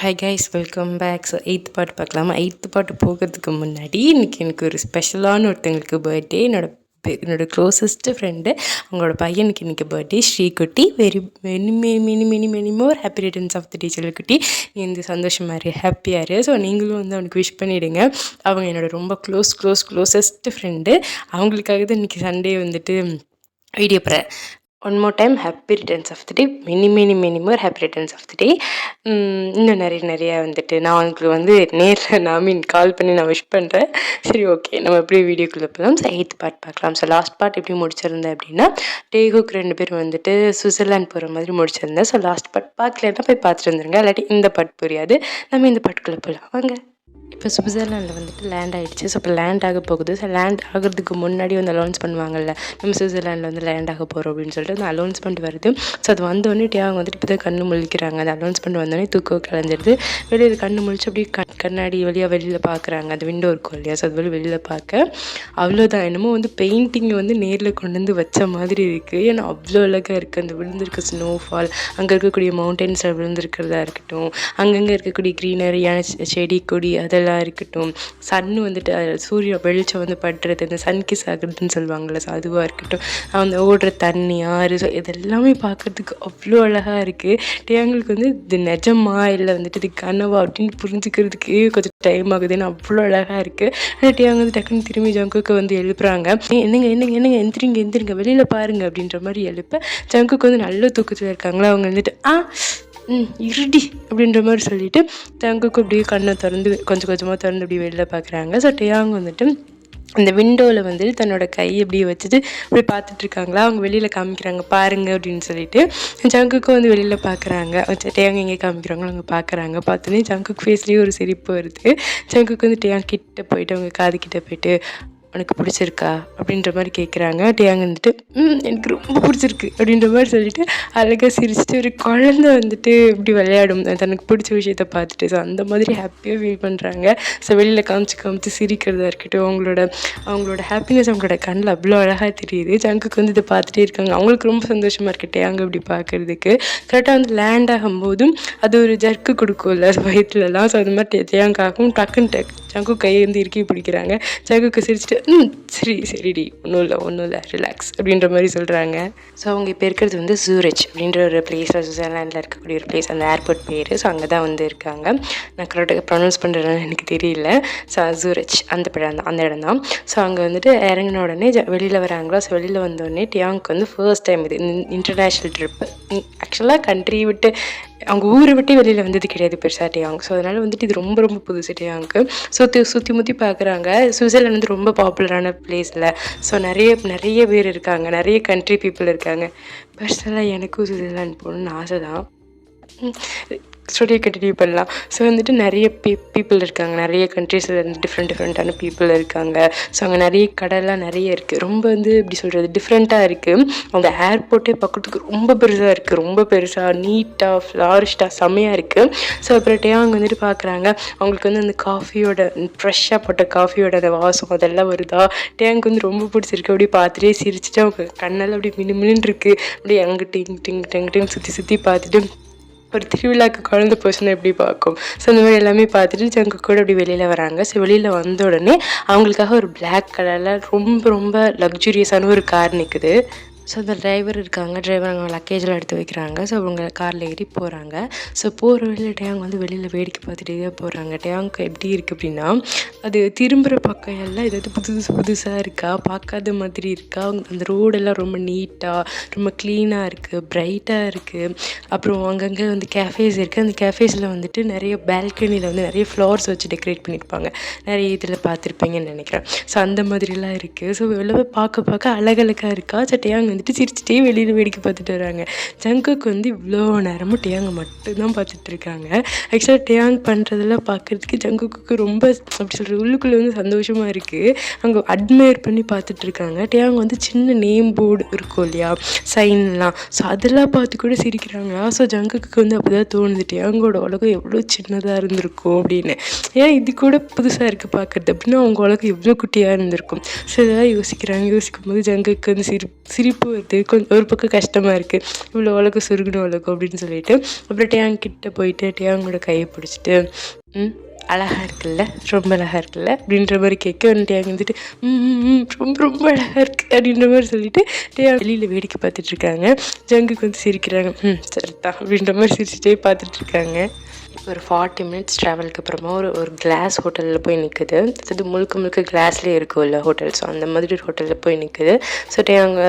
Hi guys, welcome back. So eighth பாட்டு பார்க்கலாமா? Eighth பாட்டு போகிறதுக்கு முன்னாடி இன்றைக்கி எனக்கு ஒரு ஸ்பெஷலான ஒருத்தங்களுக்கு பர்த்டே. என்னோடய க்ளோசஸ்ட்டு ஃப்ரெண்டு, அவங்களோட பையனுக்கு இன்றைக்கி birthday. Sreekutty. Many more happy returns of the day செல்லக்குட்டி. நீ இந்த சந்தோஷமாக இரு, ஹாப்பியாக இரு. ஸோ நீங்களும் வந்து அவனுக்கு விஷ் பண்ணிவிடுங்க. அவங்க என்னோடய ரொம்ப க்ளோசஸ்ட்டு ஃப்ரெண்டு. அவங்களுக்காக தான் இன்றைக்கி சண்டே வந்துட்டு வீடியோ போகிறேன். One more time happy returns of the day. Many more happy returns of the day. இன்னும் நிறைய வந்துட்டு நான் உங்களுக்கு வந்து நேரில் கால் பண்ணி நான் விஷ் பண்ணுறேன். சரி, ஓகே, நம்ம எப்படி வீடியோக்குள்ளே போகலாம். ஸோ எயித்து பார்ட் பார்க்கலாம். ஸோ லாஸ்ட் பார்ட் எப்படி முடிச்சிருந்தேன் அப்படின்னா, டேகுக்கு 2 பேர் வந்துட்டு சுவிட்சர்லாந்து போகிற மாதிரி முடிச்சிருந்தேன். ஸோ லாஸ்ட் பார்ட் பார்க்கலன்னா போய் பார்த்துட்டு வந்துருங்க, இல்லாட்டி இந்த பார்ட் புரியாது. நம்ம இந்த பார்ட்டுக்குள்ளே போகலாம் வாங்க. இப்போ சுவிட்சர்லாண்டில் வந்துட்டு லேண்ட் ஆகிடுச்சு. ஸோ இப்போ லேண்ட் ஆக போகுது. ஸோ லேண்ட் ஆகிறதுக்கு முன்னாடி வந்து அலௌன்ஸ் பண்ணுவாங்கல்ல, நம்ம சுவிட்சர்லாண்டில் வந்து லேண்ட் ஆக போகிறோம் அப்படின்னு சொல்லிட்டு அந்த அலௌன்ஸ்மெண்ட் வருது. ஸோ அது வந்தோடனே அவங்க வந்துட்டு இப்போ தான் கண்ணு முழிக்கிறாங்க. அந்த அலௌன்ஸ்மெண்ட் வந்தோடனே தூக்கம் கலைஞ்சிருது. வெளியில் கண்ணு முழிச்சு அப்படியே கண்ணாடி வழியாக வெளியில் பார்க்குறாங்க. அந்த விண்டோ இருக்கும் இல்லையா, ஸோ அது வெளியில் பார்க்க அவ்வளோதான். என்னமோ வந்து பெயிண்டிங் வந்து நேரில் கொண்டு வந்து வச்ச மாதிரி இருக்குது. ஏன்னா அவ்வளோ அழகாக இருக்குது. அந்த விழுந்திருக்க ஸ்னோஃபால், அங்கே இருக்கக்கூடிய மவுண்டன்ஸில் விழுந்திருக்கிறதா இருக்கட்டும், அங்கங்கே இருக்கக்கூடிய க்ரீனரியான செடி கொடி அதெல்லாம் இருக்கட்டும், சன்னு வந்துட்டு சூரிய வெளிச்சம் வந்து படுறது, அந்த சன் கிஸ் ஆகுறதுன்னு சொல்லுவாங்கள்ல, ஸோ அதுவாக இருக்கட்டும், அந்த ஓடுற தண்ணி ஆறு, ஸோ இதெல்லாமே பார்க்குறதுக்கு அவ்வளோ அழகாக இருக்குது. டேங்களுக்கு வந்து இது நிஜமா இல்லை வந்துட்டு இது கனவா அப்படின்னு புரிஞ்சுக்கிறதுக்கு கொஞ்சம் டைம் ஆகுது. ஏன்னா அவ்வளோ அழகாக இருக்குது. ஆனால் டேங்க வந்து டக்குன்னு திரும்பி ஜங்குக்கு வந்து எழுப்புறாங்க. என்னங்க எந்திரிங்க வெளியில் பாருங்க அப்படின்ற மாதிரி எழுப்ப ஜங்குக்கு வந்து நல்ல தூக்கத்தில் இருக்காங்களா. அவங்க வந்துட்டு இருடி அப்படின்ற மாதிரி சொல்லிவிட்டு ஜங்குக்கு அப்படியே கண்ணை திறந்து கொஞ்சமாக திறந்து அப்படியே வெளியில் பார்க்குறாங்க. ஸோ டேயாங் வந்துட்டு அந்த விண்டோவில் வந்துட்டு தன்னோட கை அப்படியே வச்சுட்டு அப்படி பார்த்துட்ருக்காங்களா. அவங்க வெளியில் காமிக்கிறாங்க பாருங்க அப்படின்னு சொல்லிட்டு ஜங்குக்கும் வந்து வெளியில் பார்க்குறாங்க. டேயாங் எங்கே காமிக்கிறாங்களோ அவங்க பார்க்குறாங்க. பார்த்தோன்னே ஜங்குக்கு ஃபேஸ்லேயே ஒரு சிரிப்பு வருது. ஜங்குக்கு வந்து டேயாங் கிட்ட போயிட்டு அவங்க காது கிட்ட போயிட்டு உனக்கு பிடிச்சிருக்கா அப்படின்ற மாதிரி கேட்குறாங்க. டேயாங் வந்துட்டு எனக்கு ரொம்ப பிடிச்சிருக்கு அப்படின்ற மாதிரி சொல்லிட்டு அழகாக சிரிச்சுட்டு ஒரு குழந்தை வந்துட்டு இப்படி விளையாடும் தனக்கு பிடிச்ச விஷயத்த பார்த்துட்டு. ஸோ அந்த மாதிரி ஹாப்பியாக ஃபீல் பண்ணுறாங்க. ஸோ வெளியில் காமிச்சு சிரிக்கிறதா இருக்கட்டும், அவங்களோட ஹாப்பினஸ் அவங்களோட கண்ணில் அவ்வளோ அழகாக தெரியுது. ஜங்குக்கு வந்து இதை பார்த்துட்டே இருக்காங்க. அவங்களுக்கு ரொம்ப சந்தோஷமாக இருக்குது டேயாங் இப்படி பார்க்குறதுக்கு. கரெக்டாக வந்து லேண்ட் ஆகும்போதும் அது ஒரு ஜர்க்கு கொடுக்கும்ல வயிற்றுலலாம். ஸோ அது மாதிரி டேயாங்காகவும் டக்குன்னு ஜங்கு கையை வந்து இறுக்கி பிடிக்கிறாங்க. ஜங்குக்கு சிரிச்சுட்டு சரிடி ஒன்றும் இல்லை ரிலாக்ஸ் அப்படின்ற மாதிரி சொல்கிறாங்க. ஸோ அவங்க இப்போ இருக்கிறது வந்து சூரிச் அப்படின்ற ஒரு பிளேஸில், சுவிட்சர்லாண்டில் இருக்கக்கூடிய ஒரு பிளேஸ், அந்த ஏர்போர்ட் பேர். ஸோ அங்கே தான் வந்து இருக்காங்க. நான் கரெக்டாக ப்ரொனவுன்ஸ் பண்ணுறதுனால எனக்கு தெரியல. ஸோ சூரிச் அந்த இடம் தான். ஸோ அங்கே வந்துட்டு இறங்கின உடனே வெளியில் வராங்களா. ஸோ வெளியில் வந்தோடனே டேயாங்க்கு வந்து ஃபர்ஸ்ட் டைம் இது இன்டர்நேஷ்னல் ட்ரிப்பு. ஆக்சுவலாக கண்ட்ரி விட்டு அவங்க ஊரை விட்டு வெளியில் வந்தது கிடையாது பெருசாக டேயாங். ஸோ அதனால் வந்துட்டு இது ரொம்ப புதுசு டேயாங்க்கு. சுற்றி முற்றி பார்க்குறாங்க. சுவிட்சர்லாந்து வந்து ரொம்ப பாப்புலரான பிளேஸில். ஸோ நிறைய பேர் இருக்காங்க, நிறைய கண்ட்ரி பீப்புள் இருக்காங்க. பர்சனலாக எனக்கும் சுவிட்சர்லாந்து போகணுன்னு ஆசை தான். ஸ்டோரியை கண்டினியூ பண்ணலாம். ஸோ வந்துட்டு நிறைய பீப்புள் இருக்காங்க, நிறைய கண்ட்ரீஸில் இருந்து டிஃப்ரெண்ட்டான பீப்புள் இருக்காங்க. ஸோ அங்கே நிறைய கடைலாம் நிறைய இருக்குது. ரொம்ப வந்து எப்படி சொல்கிறது, டிஃப்ரெண்ட்டாக இருக்குது. அந்த ஏர்போர்ட்டே பார்க்குறதுக்கு ரொம்ப பெருசாக இருக்குது, ரொம்ப பெருசாக நீட்டாக ஃப்ளாரிஷ்டாக செம்மையாக இருக்குது. ஸோ அப்புறம் டேயாங் வந்துட்டு பார்க்குறாங்க. அவங்களுக்கு வந்து அந்த காஃபியோட ஃப்ரெஷ்ஷாக போட்ட காஃபியோட அந்த வாசம் அதெல்லாம் வருதா. டேயாங்க்கு வந்து ரொம்ப பிடிச்சிருக்கு. அப்படியே பார்த்துட்டே சிரிச்சுட்டு அவங்க கண்ணெல்லாம் அப்படியே மின்னு இருக்குது. அப்படியே அங்கிட்டு சுற்றி பார்த்துட்டு ஒரு திருவிழாக்கு குழந்தை போச்சுன்னா எப்படி பார்க்கும். ஸோ அந்த மாதிரி எல்லாமே பார்த்துட்டு ஜங்கு கூட அப்படி வெளியில் வராங்க. ஸோ வெளியில் வந்த உடனே அவங்களுக்காக ஒரு பிளாக் கலரில் ரொம்ப லக்ஸுரியஸான ஒரு கார் நிற்குது. ஸோ அந்த டிரைவர் இருக்காங்க. டிரைவர் அவங்க லக்கேஜெலாம் எடுத்து வைக்கிறாங்க. ஸோ அவங்க காரில் ஏறி போகிறாங்க. ஸோ போகிற வழியில் டேயாங் வந்து வெளியில் வேடிக்கை பார்த்துட்டே தான் போகிறாங்க. டேயாங்க்கு எப்படி இருக்குது அப்படின்னா, அது திரும்புகிற பக்கம் எல்லாம் ஏதாவது புதுசாக இருக்கா, பார்க்காத மாதிரி இருக்கா. அந்த ரோடெல்லாம் ரொம்ப நீட்டாக ரொம்ப க்ளீனாக இருக்குது, பிரைட்டாக இருக்குது. அப்புறம் அங்கங்கே வந்து கேஃபேஸ் இருக்குது. அந்த கேஃபேஸில் வந்துட்டு நிறைய பால்கனியில் வந்து நிறைய ஃப்ளவர்ஸ் வச்சு டெக்கரேட் பண்ணியிருப்பாங்க. நிறைய இதில் பார்த்துருப்பீங்கன்னு நினைக்கிறேன். ஸோ அந்த மாதிரிலாம் இருக்குது. ஸோ எல்லாமே பார்க்க அழகழகாக இருக்கா. ஸோ டேயாங் வந்துட்டு சிரிச்சிட்டே வெளியில் வேடிக்கை பார்த்துட்டு வராங்க. ஜங்குக்கு வந்து இவ்வளோ நேரமும் டேயாங் மட்டும்தான் பார்த்துட்ருக்காங்க. ஆக்சுவலாக டேயாங் பண்ணுறதெல்லாம் பார்க்குறதுக்கு ஜங்குக்கு ரொம்ப அப்படி சொல்கிற உள்ளுக்குள்ளே வந்து சந்தோஷமாக இருக்குது. அவங்க அட்மையர் பண்ணி பார்த்துட்ருக்காங்க. டேயாங் வந்து சின்ன நேம் போர்டு இருக்கும் இல்லையா, சைன்லாம், ஸோ அதெல்லாம் பார்த்து கூட சிரிக்கிறாங்களா. ஸோ ஜங்குக்கு வந்து அப்படி தான் தோணுது, டேயாங்கோட உலகம் எவ்வளோ சின்னதாக இருந்திருக்கும் அப்படின்னு. ஏன் இது கூட புதுசாக இருக்குது பார்க்குறது அப்படின்னா அவங்க உலகம் எவ்வளோ குட்டியாக இருந்திருக்கும். ஸோ இதெல்லாம் யோசிக்கும் போது ஜங்குக்கு வந்து சிரிப்பு சிரிப்பு வருது, கொஞ்சம் ஒரு பக்கம் கஷ்டமாக இருக்குது, இவ்வளோ உலகம் சுருகணும் உலகம் அப்படின்னு சொல்லிட்டு. அப்புறம் டேயாங் கிட்ட போயிட்டு டேயாங்கோட கையை பிடிச்சிட்டு அழகாக இருக்குல்ல, ரொம்ப அழகாக இருக்குல்ல அப்படின்ற மாதிரி கேட்க டேயாங் வந்துட்டு ரொம்ப ரொம்ப அழகாக இருக்குது அப்படின்ற மாதிரி சொல்லிட்டு டேயாங் வெளியில் வேடிக்கை பார்த்துட்ருக்காங்க. ஜங்குக்கு வந்து சிரிக்கிறாங்க. சரிதான் அப்படின்ற மாதிரி சிரிச்சுட்டே பார்த்துட்ருக்காங்க. ஒரு 40 மினிட்ஸ் ட்ராவலுக்கு அப்புறமா ஒரு கிளாஸ் ஹோட்டலில் போய் நிற்குது. அது முழுக்க கிளாஸ்லேயே இருக்கும்ல ஹோட்டல். ஸோ அந்த மாதிரி ஒரு ஹோட்டலில் போய் நிற்குது. ஸோ டேயாங்க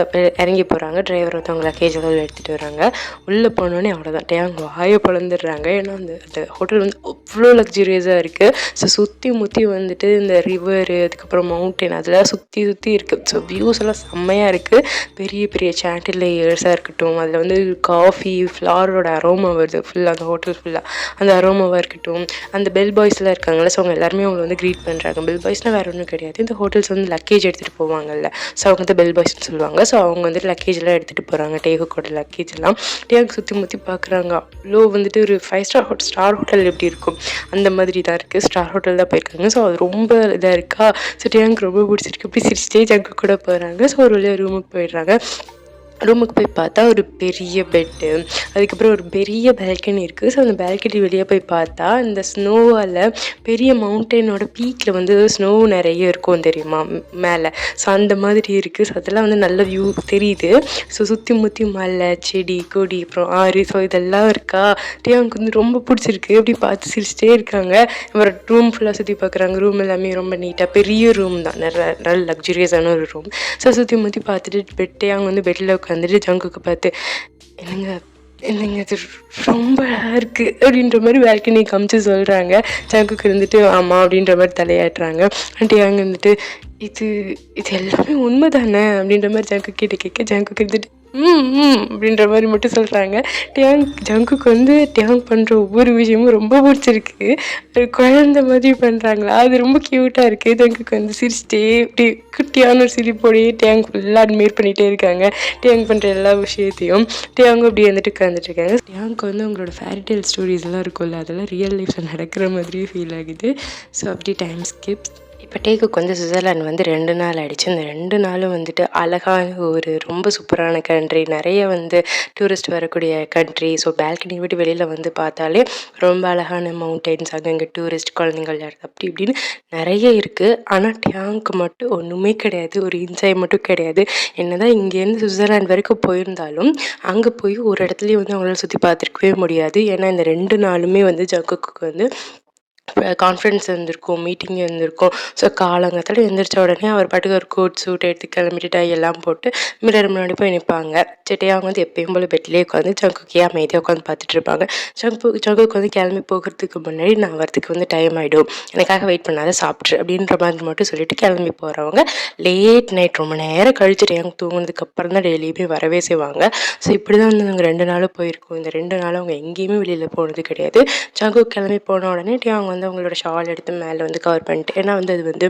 இறங்கி போகிறாங்க. டிரைவர் வந்து அவங்க லக்கேஜ் எல்லாம் எடுத்துகிட்டு வராங்க. உள்ளே போனோடனே அவ்வளோதான், டேயாங்க வாயை பிளந்துடுறாங்க. ஏன்னா அந்த ஹோட்டல் வந்து அவ்வளோ லக்ஸுரியஸாக இருக்குது. ஸோ சுற்றி முற்றி வந்துட்டு இந்த ரிவரு, அதுக்கப்புறம் மவுண்டைன், அதெல்லாம் சுற்றி இருக்குது. ஸோ வியூஸ் எல்லாம் செம்மையாக இருக்குது. பெரிய பெரிய சாண்டிலியர்ஸாக இருக்கட்டும், அதில் வந்து காஃபி ஃப்ளாரோட அரோமா வருது ஃபுல்லாக அந்த ஹோட்டல் ஃபுல்லாக. அந்த அரோமாவாக இருக்கட்டும், அந்த பெல் பாய்ஸ்லாம் இருக்காங்கல்ல, ஸோ அவங்க எல்லாருமே அவங்களை வந்து க்ரீட் பண்ணுறாங்க. பெல் பாய்ஸ்னால் வேறு ஒன்றும் கிடையாது, இந்த ஹோட்டல்ஸ் வந்து லக்கேஜ் எடுத்துகிட்டு போவாங்கல்ல, ஸோ அவங்க வந்து பெல் பாய்ஸ்னு சொல்லுவாங்க. ஸோ அவங்க வந்துட்டு லக்கேஜெலாம் எடுத்துகிட்டு போகிறாங்க, டேகுக்கோட லக்கேஜ் எல்லாம். டேகுக்கு சுற்றி முற்றி பார்க்குறாங்க. அவ்வளோ வந்துட்டு ஒரு 5 ஸ்டார் ஹோட்டல் எப்படி இருக்கும் அந்த மாதிரி தான் இருக்குது. ஸ்டார் ஹோட்டல் தான் போயிருக்காங்க. ஸோ அது ரொம்ப இதாக இருக்கா. ஸோ டேங்குக்கு ரொம்ப பிடிச்சிருக்கு. அப்படி சிரிச்சிட்டே ஜங்கு கூட போகிறாங்க. ஸோ ஒரு வழியாக ரூமுக்கு போயிடுறாங்க. ரூமுக்கு போய் பார்த்தா ஒரு பெரிய பெட்டு, அதுக்கப்புறம் ஒரு பெரிய பால்கனி இருக்குது. ஸோ அந்த பால்கனி வெளியே போய் பார்த்தா இந்த ஸ்னோவால் பெரிய மவுண்டெயினோட பீக்கில் வந்து ஸ்னோ நிறைய இருக்கும் தெரியுமா மேலே. ஸோ அந்த மாதிரி இருக்குது. ஸோ அதெல்லாம் வந்து நல்ல வியூ தெரியுது. ஸோ சுற்றி முற்றி மலை, செடி, கொடி, அப்புறம் ஆறு, ஸோ இதெல்லாம் இருக்கா. டேயாங்க்கு வந்து ரொம்ப பிடிச்சிருக்கு. அப்படி பார்த்து சிரிச்சிட்டே இருக்காங்க. அப்புறம் ரூம் ஃபுல்லாக சுற்றி பார்க்குறாங்க. ரூம் எல்லாமே ரொம்ப நீட்டாக, பெரிய ரூம் தான், நல்ல லக்ஸுரியஸான ஒரு ரூம். ஸோ சுற்றி முற்றி பார்த்துட்டு டேயாங் வந்து பெட்டில் உட்காந்துட்டு ஜங்குக்கு பார்த்து என்னங்க இது ரொம்ப அழகாக இருக்குது அப்படின்ற மாதிரி பால்கனி காமிச்சு சொல்கிறாங்க. ஜங்குக்கு இருந்துட்டு ஆமாம் அப்படின்ற மாதிரி தலையாட்டுறாங்க. டேயாங் வந்துட்டு இது எல்லாமே உண்மை தானே அப்படின்ற மாதிரி ஜங்கு கேட்க ஜங்குக்கு இருந்துட்டு அப்படின்ற மாதிரி மட்டும் சொல்கிறாங்க. ஜங்குக்கு வந்து டேயாங் பண்ணுற ஒவ்வொரு விஷயமும் ரொம்ப பிடிச்சிருக்கு. ஒரு குழந்த மாதிரி பண்ணுறாங்களா, அது ரொம்ப க்யூட்டாக இருக்குது. ஜங்குக்கு வந்து சிரிச்சிட்டே இப்படி குட்டியான ஒரு சிரிப்போடையே டேயாங் ஃபுல்லாக அட்மையர் பண்ணிகிட்டே இருக்காங்க. டேயாங் பண்ணுற எல்லா விஷயத்தையும். டேயாங் அப்படி வந்துட்டு உட்காந்துட்ருக்காங்க. டேயாங்க்கு வந்து அவங்களோட ஃபேரிடேல் ஸ்டோரிஸ்லாம் இருக்கும்ல, அதெல்லாம் ரியல் லைஃப்பில் நடக்கிற மாதிரியே ஃபீல் ஆகுது. ஸோ அப்படி டைம் ஸ்கிப். இப்போ டேகுக்கு வந்து சுவிட்சர்லாந்து வந்து 2 நாள் ஆகிடுச்சு. இந்த 2 நாளும் வந்துட்டு அழகான ஒரு ரொம்ப சூப்பரான கண்ட்ரி, நிறைய வந்து டூரிஸ்ட் வரக்கூடிய கண்ட்ரி. ஸோ பால்கனி விட்டு வெளியில் வந்து பார்த்தாலே ரொம்ப அழகான மவுண்டெயின்ஸ், அங்கங்கே டூரிஸ்ட் குழந்தைங்கள் அப்படி இப்படின்னு நிறைய இருக்குது. ஆனால் டேயாங்க்கு மட்டும் ஒன்றுமே கிடையாது, ஒரு என்ஜாய் மட்டும் கிடையாது. என்னதான் இங்கேருந்து சுவிட்சர்லாந்து வரைக்கும் போயிருந்தாலும் அங்கே போய் ஒரு இடத்துலையும் வந்து அவங்களால சுற்றி பார்த்துருக்கவே முடியாது. ஏன்னா இந்த 2 நாளுமே வந்து ஜங்குக்கு வந்து கான்ஃபரன்ஸ் இருந்திருக்கும், மீட்டிங் இருந்திருக்கும். ஸோ காலங்காத்தால எழுந்திரிச்ச உடனே அவர் பாட்டுக்கு ஒரு கோட் சூட் எடுத்து கிளம்பிட்டு டை எல்லாம் போட்டு மிரர் முன்னாடி போய் நிற்பாங்க. அவங்க வந்து எப்பயும் போல் பெட்லேயே உட்காந்து ஜங்குக்கே அமைதியாக உட்காந்து பார்த்துட்டு இருப்பாங்க. ஜங்குக்கு வந்து கிளம்பி போகிறதுக்கு முன்னாடி நான் வரதுக்கு வந்து டைம் ஆகிடும், எனக்காக வெயிட் பண்ணாத சாப்பிட்ரு அப்படின்ற மாதிரி மட்டும் சொல்லிட்டு கிளம்பி போகிறவங்க லேட் நைட் ரொம்ப நேரம் கழிச்சு டேயாங் தூங்கினதுக்கு அப்புறம் தான் டெய்லியுமே வரவே செய்வாங்க. ஸோ இப்படி தான் வந்து நாங்கள் 2 நாளும் போயிருக்கோம். இந்த 2 நாளும் அவங்க எங்கேயுமே வெளியில் போனது கிடையாது. ஜங்குக்கு கிளம்பி போன உடனே டேயாங் வந்து அவங்களோட ஷால் எடுத்து மேலே வந்து கவர் பண்ணிட்டு, ஏன்னா வந்து அது வந்து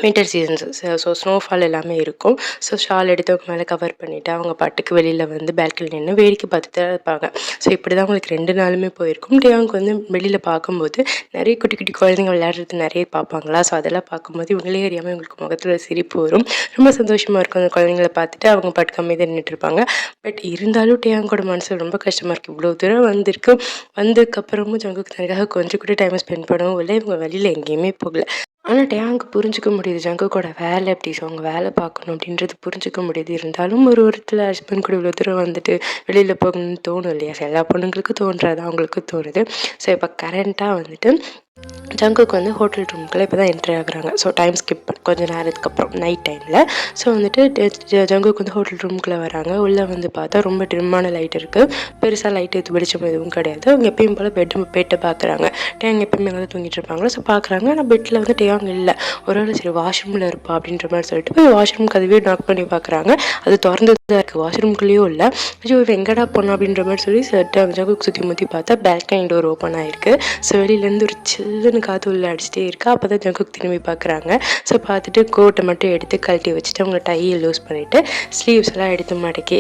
வின்டர் சீசன்ஸ், ஸோ ஸ்னோஃபால் எல்லாமே இருக்கும். ஸோ ஷால் எடுத்து அவங்க மேலே கவர் பண்ணிவிட்டு அவங்க பாட்டுக்கு வெளியில் வந்து பால்கனி நின்று வேடிக்கை பார்த்துட்டு தான் இருப்பாங்க. ஸோ இப்படி தான் அவங்களுக்கு 2 நாளுமே போயிருக்கும். டேயாங்க்கு வந்து வெளியில் பார்க்கும்போது நிறைய குட்டி குட்டி குழந்தைங்க விளையாடுறது நிறைய பார்ப்பாங்களா. ஸோ அதெல்லாம் பார்க்கும்போது இவங்களே அறியாமல் இவங்களுக்கு முகத்தில் சிரிப்பு வரும். ரொம்ப சந்தோஷமாக இருக்கும் அந்த குழந்தைங்களை பார்த்துட்டு. அவங்க பாட்டுக்கு அமைதியாக நின்றுட்டு இருப்பாங்க. பட் இருந்தாலும் டேயாங்கோட மனசு ரொம்ப கஷ்டமாக இருக்குது. இவ்வளோ தூரம் வந்ததுக்கப்புறமும் ஜங்குக்கு தனக்காக கொஞ்சம் கூட டைம் ஸ்பெண்ட் பண்ணவும் இல்லை, இவங்க வெளியில் எங்கேயுமே போகல. ஆனால் டேயாங்க்கு புரிஞ்சிக்க முடியுது ஜங்குக்கோட வேலை எப்படி, ஸோ அவங்க வேலை பார்க்கணும் அப்படின்றது புரிஞ்சிக்க முடியுது. இருந்தாலும் ஒரு இடத்துல ஹஸ்பண்ட் கூட இவ்வளோ தூரம் வந்துட்டு வெளியில் போகணும்னு தோணும் இல்லையா. எல்லா பொண்ணுங்களுக்கும் தோன்றாது, அவங்களுக்கும் தோணுது. ஸோ இப்போ கரண்ட்டாக வந்துட்டு ஜங்குக்கு வந்து ஹோட்டல் ரூமுக்குள்ளே இப்போ தான் என்ட்ரி ஆகுறாங்க. ஸோ டைம் ஸ்கிப் கொஞ்சம் நேரத்துக்கு அப்புறம் நைட் டைமில். ஸோ வந்துட்டு ஜங்குக்கு வந்து ஹோட்டல் ரூமுக்குள்ளே வராங்க. உள்ளே வந்து பார்த்தா ரொம்ப டிம்மான லைட் இருக்குது, பெருசாக லைட் எது வெளிச்சம் எதுவும் கிடையாது. அவங்க எப்பயும் போல் பெட்டை பார்க்குறாங்க. டேயாங் எப்பயுமே வந்து தூங்கிட்டு இருப்பாங்களா. ஸோ பார்க்குறாங்க, ஆனால் பெட்டில் வந்து டேயாங் இல்லை. ஒருவேளை சரி வாஷ்ரூமில் இருப்பா அப்படின்ற மாதிரி சொல்லிட்டு போய் வாஷ்ரூம் கதவே நாக் பண்ணி பார்க்குறாங்க. அது திறந்து தான் இருக்குது, வாஷ்ரூம்குள்ளேயும் இல்லை. ஐயோ எங்கடா போனோம் அப்படின்ற மாதிரி சொல்லி ஜங்குக்கு சுற்றி முற்றி பார்த்தா பால்கனி டோர் ஓப்பன் ஆகிருக்கு. ஸோ வெளியிலேருந்து ஒரு சில்லுன்னு காற்று உள்ள அடிச்சுட்டே இருக்கா. அப்போ தான் ஜங்குக்கு திரும்பி பார்க்குறாங்க. ஸோ பார்த்துட்டு கோட்டை மட்டும் எடுத்து கழட்டி வச்சுட்டு அவங்க டையை லூஸ் பண்ணிவிட்டு ஸ்லீவ்ஸ் எல்லாம் எடுத்து மடக்கி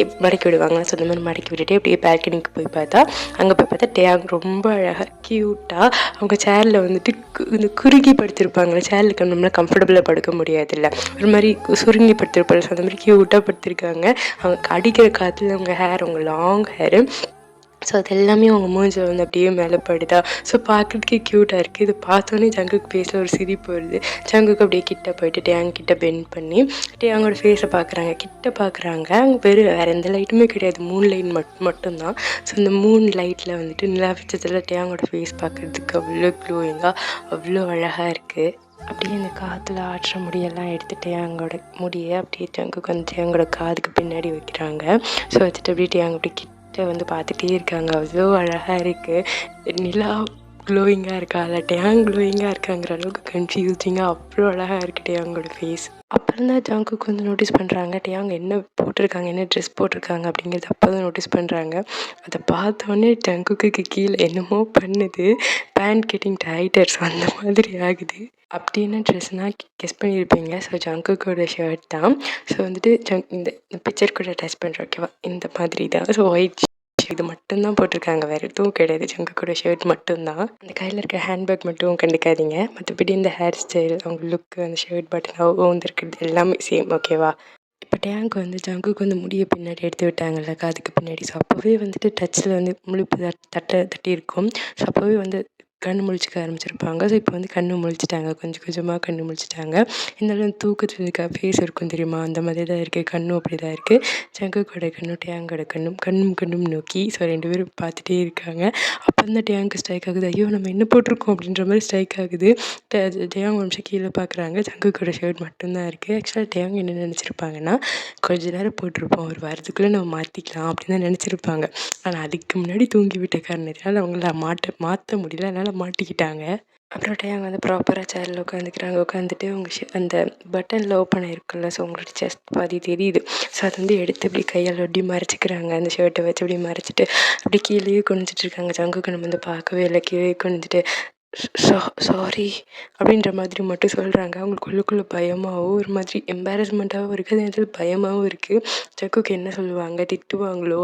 விடுவாங்க. ஸோ அந்த மாதிரி மடக்கி விட்டுட்டு அப்படியே பால்கனிக்கு போய் பார்த்தா அங்கே போய் பார்த்தா டேயாங் ரொம்ப அழகாக க்யூட்டாக அவங்க சேரில் வந்துட்டு இந்த குறுகி படுத்திருப்பாங்களே, சேரில் நம்மளால் கம்ஃபர்டபுளாக படுக்க முடியாது இல்லை, ஒரு மாதிரி சுருங்கி படுத்திருப்பாங்க. ஸோ அந்த மாதிரி க்யூட்டாக படுத்திருக்காங்க. அவங்க அடிக்கிற காற்றுல அவங்க ஹேர், அவங்க லாங் ஹேரு. ஸோ அது எல்லாமே அவங்க மூஞ்சில் வந்து அப்படியே மேலே படுதா. ஸோ பார்க்குறதுக்கே க்யூட்டாக இருக்குது. இது பார்த்தோன்னே ஜங்குக்கு ஃபேஸில் ஒரு சிரிப்பு வருது. ஜங்குக்கு அப்படியே கிட்ட போயிட்டு டேங் கிட்ட பெண்ட் பண்ணி டேங்கோட ஃபேஸை பார்க்குறாங்க. கிட்ட பார்க்குறாங்க. அங்கே வேறு எந்த லைட்டுமே கிடையாது, மூன் லைட் மட்டும்தான். ஸோ இந்த மூன் லைட்டில் வந்துட்டு நிலா வெளிச்சத்தில் டேங்கோட ஃபேஸ் பார்க்குறதுக்கு அவ்வளோ க்ளோயிங்காக, அவ்வளோ அழகாக இருக்குது. அப்படியே இந்த காற்றுல ஆற்ற முடியெல்லாம் எடுத்துகிட்டு அவங்களோட முடியை அப்படியே ஜங்குக்கு வந்து அவங்களோட காதுக்கு பின்னாடி வைக்கிறாங்க. ஸோ வச்சுட்டு அப்படியே டேங்க அப்படி கிட்ட வந்து பார்த்துட்டே இருக்காங்க. அவ்வளோ அழகாக இருக்குது. நிலா க்ளோயிங்காக இருக்கா, இல்லை டேங் க்ளோயிங்காக இருக்காங்கிற அளவுக்கு கன்ஃபியூசிங்காக அவ்வளோ அழகாக இருக்குது டேங்கோட ஃபேஸ். அப்புறம் தான் ஜங்குக்கு வந்து நோட்டீஸ் பண்ணுறாங்க டேங் என்ன போட்டிருக்காங்க, என்ன ட்ரெஸ் போட்டிருக்காங்க அப்படிங்கிறது அப்போ தான் நோட்டீஸ் பண்ணுறாங்க. அதை பார்த்தோன்னே ஜங்குக்கு கீழே என்னமோ பண்ணுது. பேண்ட் கெட்டிங் டைட்டர்ஸ் அந்த மாதிரி ஆகுது. அப்படின்னு ட்ரெஸ்னால் கெஸ் பண்ணியிருப்பீங்க. ஸோ ஜங்குக்கோட ஷர்ட் தான். ஸோ வந்துட்டு இந்த பிக்சர் கூட டச் பண்ணுறேன், ஓகேவா? இந்த மாதிரி தான். ஸோ ஒயிட் இது மட்டும்தான் போட்டிருக்காங்க, வேறு எதுவும் கிடையாது. ஜங்குக்கோட ஷர்ட் மட்டும்தான். அந்த கையில் இருக்க ஹேண்ட்பேக் மட்டும் கண்டுக்காதீங்க. மற்றபடி இந்த ஹேர் ஸ்டைல், அவங்க லுக்கு, அந்த ஷர்ட் பட்டன் வந்துருக்குறது எல்லாமே சேம், ஓகேவா? இப்போ டேங்க் வந்து ஜங்குக்கு வந்து முடியை பின்னாடி எடுத்து விட்டாங்கல்ல, காதுக்கு பின்னாடி. ஸோ அப்போவே வந்துட்டு டச்சில் வந்து முழிப்பு தட்டி இருக்கும். ஸோ அப்போவே வந்து கண்ணு முழிச்சிக்க ஆரம்பிச்சிருப்பாங்க. ஸோ இப்போ வந்து கண்ணு முழிச்சிட்டாங்க, கொஞ்சம் கொஞ்சமாக கண்ணு முழிச்சிட்டாங்க. இருந்தாலும் தூக்கத்தில் இருக்க ஃபேஸ் இருக்கும் தெரியுமா, அந்த மாதிரி தான் இருக்குது. கண்ணும் அப்படி தான் இருக்குது. ஜங்குக்கோட கண்ணும் டேங்கோட கண்ணும் நோக்கி. ஸோ 2 பேரும் பார்த்துட்டே இருக்காங்க. அப்போ தான் டேங்க்கு ஸ்ட்ரைக் ஆகுது. ஐயோ நம்ம என்ன போட்டிருக்கோம் அப்படின்ற மாதிரி ஸ்ட்ரைக் ஆகுது. டேங் ஒரு நிமிஷம் கீழே பார்க்குறாங்க. ஜங்குக்கோட ஷர்ட் மட்டும்தான் இருக்குது. ஆக்சுவலாக டேங் என்ன நினச்சிருப்பாங்கன்னா, கொஞ்ச நேரம் போட்டிருப்போம், ஒரு வாரத்துக்குள்ளே நம்ம மாற்றிக்கலாம் அப்படின்னு தான் நினச்சிருப்பாங்க. ஆனால் அதுக்கு முன்னாடி தூங்கி விட்ட காரணத்தினால அவங்கள மாற்ற முடியல, அதனால் மாட்டிக்கிட்டாங்க. அப்புறம் டேங் வந்து ப்ராப்பராக சேரில் உட்காந்துக்கிறாங்க. உட்காந்துட்டு அவங்க அந்த பட்டனில் ஓப்பன் ஆகிருக்குல்ல, ஸோ உங்களோட செஸ்ட் பாதி தெரியுது. ஸோ அதை வந்து எடுத்து இப்படி கையால் அப்படி மறைச்சிக்கிறாங்க. அந்த ஷர்ட்டை வச்சு அப்படி மறைச்சிட்டு அப்படி கீழேயே குனிஞ்சிட்டு இருக்காங்க. ஜங்குக்கு நம்ம வந்து பார்க்கவே இல்லை. கீழே குனிஞ்சிட்டு சாரி அப்படின்ற மாதிரி மட்டும் சொல்கிறாங்க. அவங்களுக்கு உள்ளுக்குள்ளே பயமாகவும் ஒரு மாதிரி எம்பாரஸ்மெண்ட்டாகவும் இருக்குது, அதே நேரத்தில் பயமாகவும் இருக்குது. ஜங்குக்கு என்ன சொல்லுவாங்க, திட்டுவாங்களோ?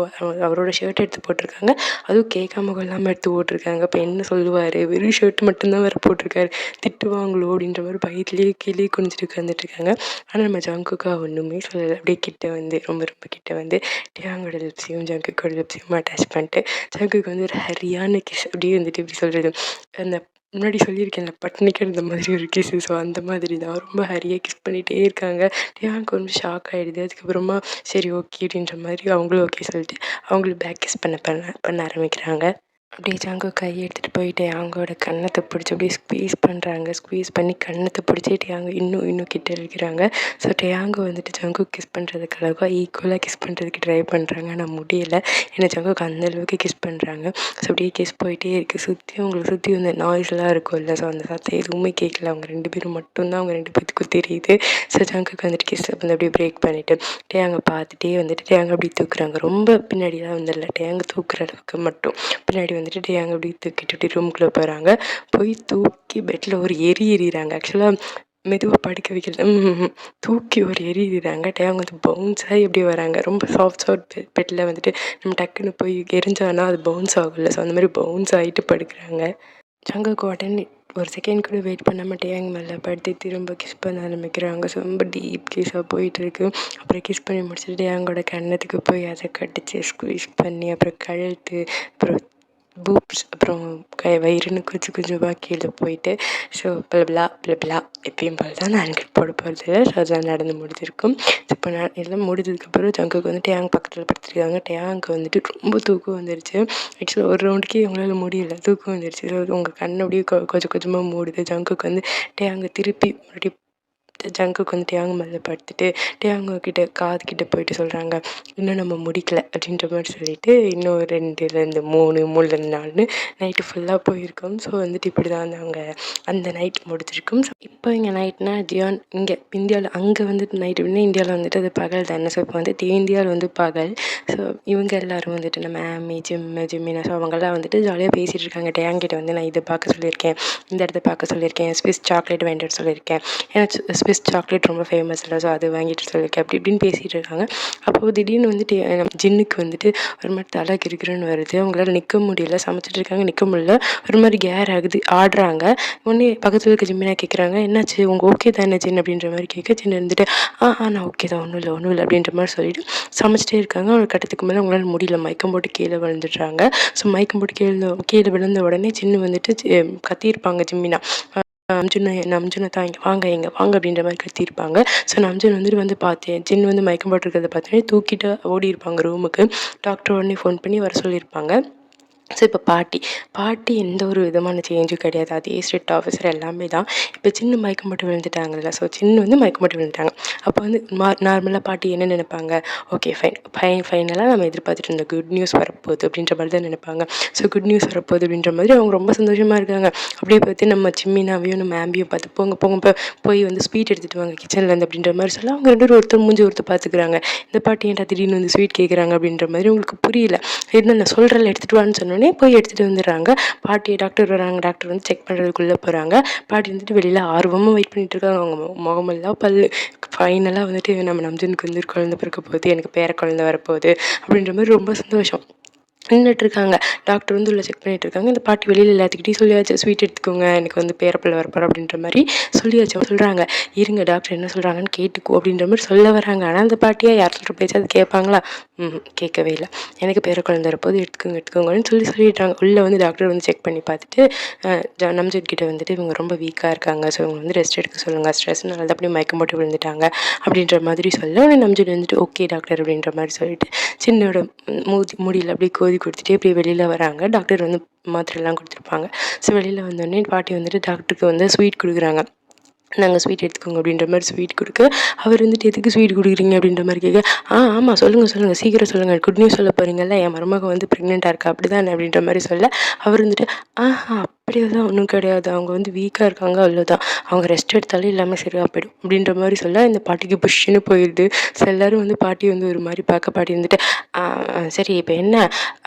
அவரோட ஷர்ட் எடுத்து போட்டிருக்காங்க, அதுவும் கேட்காம கொள்ளாமல் எடுத்து போட்டிருக்காங்க. இப்போ என்ன சொல்லுவார், வெறும் ஷர்ட் மட்டும்தான் வேறு போட்டிருக்காரு, திட்டுவாங்களோ அப்படின்ற மாதிரி பயத்துலேயே கீழே குனிஞ்சிட்டு உட்காந்துட்ருக்காங்க. ஆனால் நம்ம ஜங்குக்கா ஒன்றுமே சொல்லலை. அப்படியே கிட்ட வந்து ரொம்ப ரொம்ப கிட்ட வந்து டேங்கோட லிப்ஸையும் ஜங்குக்கோட லிப்ஸையும் அட்டாச் பண்ணிட்டு ஜங்குக்கு வந்து ஒரு ஹரியான கிஸ் அப்படியே வந்துட்டு இப்படி சொல்கிறது, அந்த முன்னாடி சொல்லியிருக்கேன்ல பட்னிக்கு இந்த மாதிரி ஒரு கிஸ்ஸு. ஸோ அந்த மாதிரி தான் ரொம்ப ஹரியாக கிஸ் பண்ணிகிட்டே இருக்காங்க. டேங்க் கொஞ்சம் ஷாக் ஆகிடுது. அதுக்கப்புறமா சரி ஓகே அப்படின்ற மாதிரி அவங்களும் ஓகே சொல்லிட்டு அவங்களும் பேக் கிஸ் பண்ண ஆரம்பிக்கிறாங்க. அப்படியே ஜங்கு கையை எடுத்துகிட்டு போயிட்டு அவங்களோட கன்னத்தை பிடிச்சி அப்படியே ஸ்குவீஸ் பண்ணுறாங்க. ஸ்குவீஸ் பண்ணி கன்னத்தை பிடிச்சி டேயாங்கு இன்னும் கிட்ட இருக்கிறாங்க. ஸோ டேயாங்கு வந்துட்டு ஜங்கு கிஸ் பண்ணுறதுக்கு அளவுக்கு ஈக்குவலாக கிஸ் பண்ணுறதுக்கு ட்ரை பண்ணுறாங்க, ஆனால் முடியலை. ஏன்னா ஜங்குக்கு அந்தளவுக்கு கிஸ் பண்ணுறாங்க. ஸோ அப்படியே கிஸ் போயிட்டே இருக்குது. அவங்களை சுற்றி வந்து நாய்ஸ்லாம் இருக்கும்ல, ஸோ அந்த சத்தம் எதுவுமே கேட்கல. அவங்க 2 பேரும் மட்டும்தான் அவங்க 2 பேத்துக்கும் தெரியுது. ஸோ ஜங்குக்கு வந்துட்டு கிஸ் வந்து அப்படியே பிரேக் பண்ணிவிட்டு டேயாங்கை பார்த்துட்டே வந்துட்டு டேயாங்கை அப்படி தூக்குறாங்க. ரொம்ப பின்னாடிலாம் வந்துடல, டேயாங்கை தூக்குற அளவுக்கு மட்டும் பின்னாடி வந்துட்டு டேயாங்கை அப்படி தூக்கிட்டு அப்படி ரூம்குள்ளே போகிறாங்க. போய் தூக்கி பெட்டில் ஒரு எறிகிறாங்க. ஆக்சுவலாக மெதுவாக படுக்க வைக்கிறது தூக்கி ஒரு எறிகிறாங்க. டேயாங் வந்து பவுன்ஸ் ஆகி எப்படி வராங்க. ரொம்ப சாஃப்ட் பெட்டில் வந்துட்டு நம்ம டக்குன்னு போய் எரிஞ்சானா அது பவுன்ஸ் ஆகும்ல, ஸோ அந்த மாதிரி பவுன்ஸ் ஆகிட்டு படுக்கிறாங்க. ஜங்குக்கு உடனே ஒரு செகண்ட் கூட வெயிட் பண்ணாமல் டேயாங் மேலே படுத்து திரும்ப கிஸ் பண்ண ஆரம்பிக்கிறாங்க. ஸோ ரொம்ப டீப் கிஸ்ஸாக போயிட்டுருக்கு. அப்புறம் கிஸ் பண்ணி முடிச்சுட்டு டேயாங்கோட கன்னத்துக்கு போய் அதை கடிச்சு ஸ்குவீஸ் பண்ணி அப்புறம் கழுத்து அப்புறம் பூப்ஸ் அப்புறம் வயிறுன்னு கொஞ்சம் கொஞ்சமாக கீழே போயிட்டு ஸோ பிளபிளா எப்பயும் போல் தான் நான் அன்கிட் போட போகிறது. ஸோ அதெல்லாம் நடந்து முடிஞ்சிருக்கும். இப்போ நான் எல்லாம் முடிஞ்சதுக்கப்புறம் ஜங்குக்கு வந்து டேயாங் பக்கத்தில் படுத்துருக்காங்க. டேயாங்க்கு வந்துட்டு ரொம்ப தூக்கம் வந்துருச்சு. ஆக்சுவலாக ஒரு ரவுண்டுக்கே அவங்களால முடியல, தூக்கம் வந்துருச்சு. ஸோ உங்கள் கண் அப்படியே கொஞ்சம் கொஞ்சமாக மூடுது. ஜங்குக்கு வந்து டேயாங்கை திருப்பி மறுபடியும் ஜங்குக்கு வந்து டேயாங் மேலே படுத்துட்டு டேயாங்க கிட்ட காதுகிட்ட போயிட்டு சொல்கிறாங்க, இன்னும் நம்ம முடிக்கல அப்படின்ற மாதிரி சொல்லிட்டு இன்னும் 2லேருந்து 3 4 நைட்டு ஃபுல்லாக போயிருக்கோம். ஸோ வந்துட்டு இப்படி தான் வந்து அவங்க அந்த நைட் முடிச்சிருக்கும். ஸோ இப்போ இங்கே நைட்னா ஜியான் இங்கே இந்தியாவில் அங்கே வந்துட்டு நைட்டு விட இந்தியாவில் வந்துட்டு அது பகல் தானே. ஸோ இப்போ வந்துட்டு இந்தியாவில் வந்து பகல். ஸோ இவங்க எல்லோரும் வந்துட்டு நம்ம ஆமி ஜிம்மினா ஸோ அவங்கெல்லாம் வந்துட்டு ஜாலியாக பேசிகிட்டு இருக்காங்க. டேயாங் கிட்ட வந்து நான் இதை பார்க்க சொல்லியிருக்கேன், இந்த இடத்த பார்க்க சொல்லியிருக்கேன், ஸ்விஸ் சாக்லேட் வாங்கிட்டு சொல்லியிருக்கேன். ஏன்னா ஸ்விஸ் சாக்லேட் ரொம்ப ஃபேமஸ் இல்லை, ஸோ அது வாங்கிட்டு சொல்லியிருக்கேன் அப்படி இப்படின்னு பேசிகிட்டு இருக்காங்க. அப்போது திடீர்னு வந்துட்டு ஜின்னுக்கு வந்துட்டு ஒரு மாதிரி தலை கிறுக்கிறுன்னு வருது. அவங்களால நிற்க முடியல, சமைச்சிட்டு இருக்காங்க, நிற்க முடியல, ஒரு மாதிரி கேர் ஆகுது, ஆடுறாங்க. உடனே பக்கத்தில் இருக்க ஜிம்மினா கேட்குறாங்க, என்னாச்சு உங்கள் ஓகே தானே ஜின் அப்படின்ற மாதிரி கேட்க, ஜின் இருந்துட்டு நான் ஓகே தான், ஒன்றும் இல்லை அப்படின்ற மாதிரி சொல்லிட்டு சமைச்சிட்டே இருக்காங்க. ஒரு கட்டத்துக்கு மேலே அவங்களால முடியல, மயக்கம் போட்டு கீழே விழுந்துடுறாங்க. ஸோ மயக்கம் போட்டு கீழே விழுந்த உடனே ஜின்னு வந்துட்டு கத்தியிருப்பாங்க ஜிம்மினா, நம்ஜுனை தான் இங்கே வாங்க அப்படின்ற மாதிரி கத்தியிருப்பாங்க. ஸோ நம்ஜுன் வந்துட்டு பார்த்தேன், ஜின் வந்து மயக்கம் போட்டிருக்கிறத பார்த்தோன்னே தூக்கிட்டு ஓடி இருப்பாங்க ரூமுக்கு. டாக்டர் உடனே ஃபோன் பண்ணி வர சொல்லியிருப்பாங்க. ஸோ இப்போ பாட்டி எந்த ஒரு விதமான சேஞ்சும் கிடையாது, அதே ஸ்ட்ரிக்ட் ஆஃபீஸர் எல்லாமே தான். இப்போ சின்ன மயக்கம் போட்டு விழுந்துட்டாங்கல்ல, ஸோ சின்ன வந்து மயக்கம் போட்டு விழுந்துட்டாங்க. அப்போ வந்து நார்மலாக பாட்டி என்ன நினைப்பாங்க, ஓகே ஃபைனலாக நம்ம எதிர்பார்த்துட்டு இருந்த குட் நியூஸ் வரப்போகுது அப்படின்ற மாதிரி தான் நினைப்பாங்க. ஸோ குட் நியூஸ் வரப்போகுது அப்படின்ற மாதிரி அவங்க ரொம்ப சந்தோஷமாக இருக்காங்க. அப்படியே பார்த்து நம்ம சிம்மினாவையும் நம்ம ஆம்பியும் பார்த்து போங்க போய் வந்து ஸ்வீட் எடுத்துகிட்டு வாங்க கிச்சன்லேருந்து அப்படின்ற மாதிரி சொல்ல, அவங்க ரெண்டு பேரும் ஒருத்தர் மூஞ்சி ஒருத்தர் பார்த்துக்கிறாங்க. இந்த பாட்டி ஏன்டா திடீர்னு வந்து ஸ்வீட் கேட்குறாங்க அப்படின்ற மாதிரி உங்களுக்கு புரியல. என்ன நான் சொல்கிறேன் எடுத்துகிட்டு வான்னு சொன்னோன்னே போய் எடுத்துகிட்டு வந்துடுறாங்க. பாட்டியை டாக்டர் வராங்க, டாக்டர் வந்து செக் பண்ணுறதுக்குள்ளே போகிறாங்க. பாட்டி வந்துட்டு வெளியில் ஆர்வமாக வெயிட் பண்ணிட்டு இருக்காங்க. அவங்க முகமெல்லாம் பல்லு. ஃபைனலாக வந்துட்டு நம்ம நம்ஜனுக்கு வந்து குழந்தை பிறக்க போகுது, எனக்கு பேர குழந்தை வரப்போகுது அப்படின்ற மாதிரி ரொம்ப சந்தோஷம் நின்றுட்டுருக்காங்க. டாக்டர் வந்து உள்ளே செக் பண்ணிகிட்டு இருக்காங்க. இந்த பாட்டி வெளியில் எல்லாத்துக்கிட்டையும் சொல்லியாச்சு, ஸ்வீட் எடுத்துக்கோங்க, எனக்கு வந்து பேரப்பிள்ளை வரப்போகிறோம் அப்படின்ற மாதிரி சொல்லியாச்சு. சொல்கிறாங்க, இருங்க டாக்டர் என்ன சொல்கிறாங்கன்னு கேட்டுக்கோ அப்படின்ற மாதிரி சொல்ல வராங்க. ஆனால் அந்த பாட்டியாக யார் சொல்கிற பேச்சு அது கேட்பாங்களா? கேட்கவே இல்லை. எனக்கு பேர குழந்தை வரப்போது எடுத்துக்கோங்கன்னு சொல்லிடுறாங்க. உள்ளே வந்து டாக்டர் வந்து செக் பண்ணி பார்த்துட்டு நம்ஜன் கிட்ட வந்துட்டு இவங்க ரொம்ப வீக்காக இருக்காங்க, ஸோ இவங்க வந்து ரெஸ்ட் எடுக்க சொல்லுங்கள், ஸ்ட்ரெஸ்னால தான் அப்படியே மயக்கம் போட்டு விழுந்துட்டாங்க அப்படின்ற மாதிரி சொல்ல, உடனே நம்ஜன் வந்துட்டு ஓகே டாக்டர் அப்படின்ற மாதிரி சொல்லிட்டு சின்னோட முடியல அப்படியே கோதி கொடுத்துட்டே அப்படியே வெளியில் வராங்க. டாக்டர் வந்து மாத்திரைலாம் கொடுத்துருப்பாங்க. ஸோ வெளியில் வந்தோடனே பாட்டி வந்துட்டு டாக்டருக்கு வந்து ஸ்வீட் கொடுக்குறாங்க. நாங்கள் ஸ்வீட் எடுத்துக்கோங்க அப்படின்ற மாதிரி ஸ்வீட் கொடுக்க, அவர் வந்துட்டு எதுக்கு ஸ்வீட் கொடுக்குறீங்க அப்படின்ற மாதிரி கேட்க, ஆமாம் சொல்லுங்கள் சீக்கிரம் சொல்லுங்கள், குட் நியூஸ் சொல்ல போகிறீங்கல்ல, என் மருமக வந்து ப்ரெக்னெண்ட்டாக இருக்கா அப்படி தான் அப்படின்ற மாதிரி சொல்ல, அவர் வந்துட்டு அப்படியே தான் ஒன்றும் கிடையாது, அவங்க வந்து வீக்காக இருக்காங்க அவ்வளோதான், அவங்க ரெஸ்ட் எடுத்தாலும் எல்லாமே சரியாக போய்டும் அப்படின்ற மாதிரி சொல்ல, இந்த பாட்டிக்கு புஷ்ஷுன்னு போயிடுது. ஸோ எல்லோரும் வந்து பாட்டி வந்து ஒரு மாதிரி பார்க்க, பாட்டி வந்துட்டு சரி இப்போ என்ன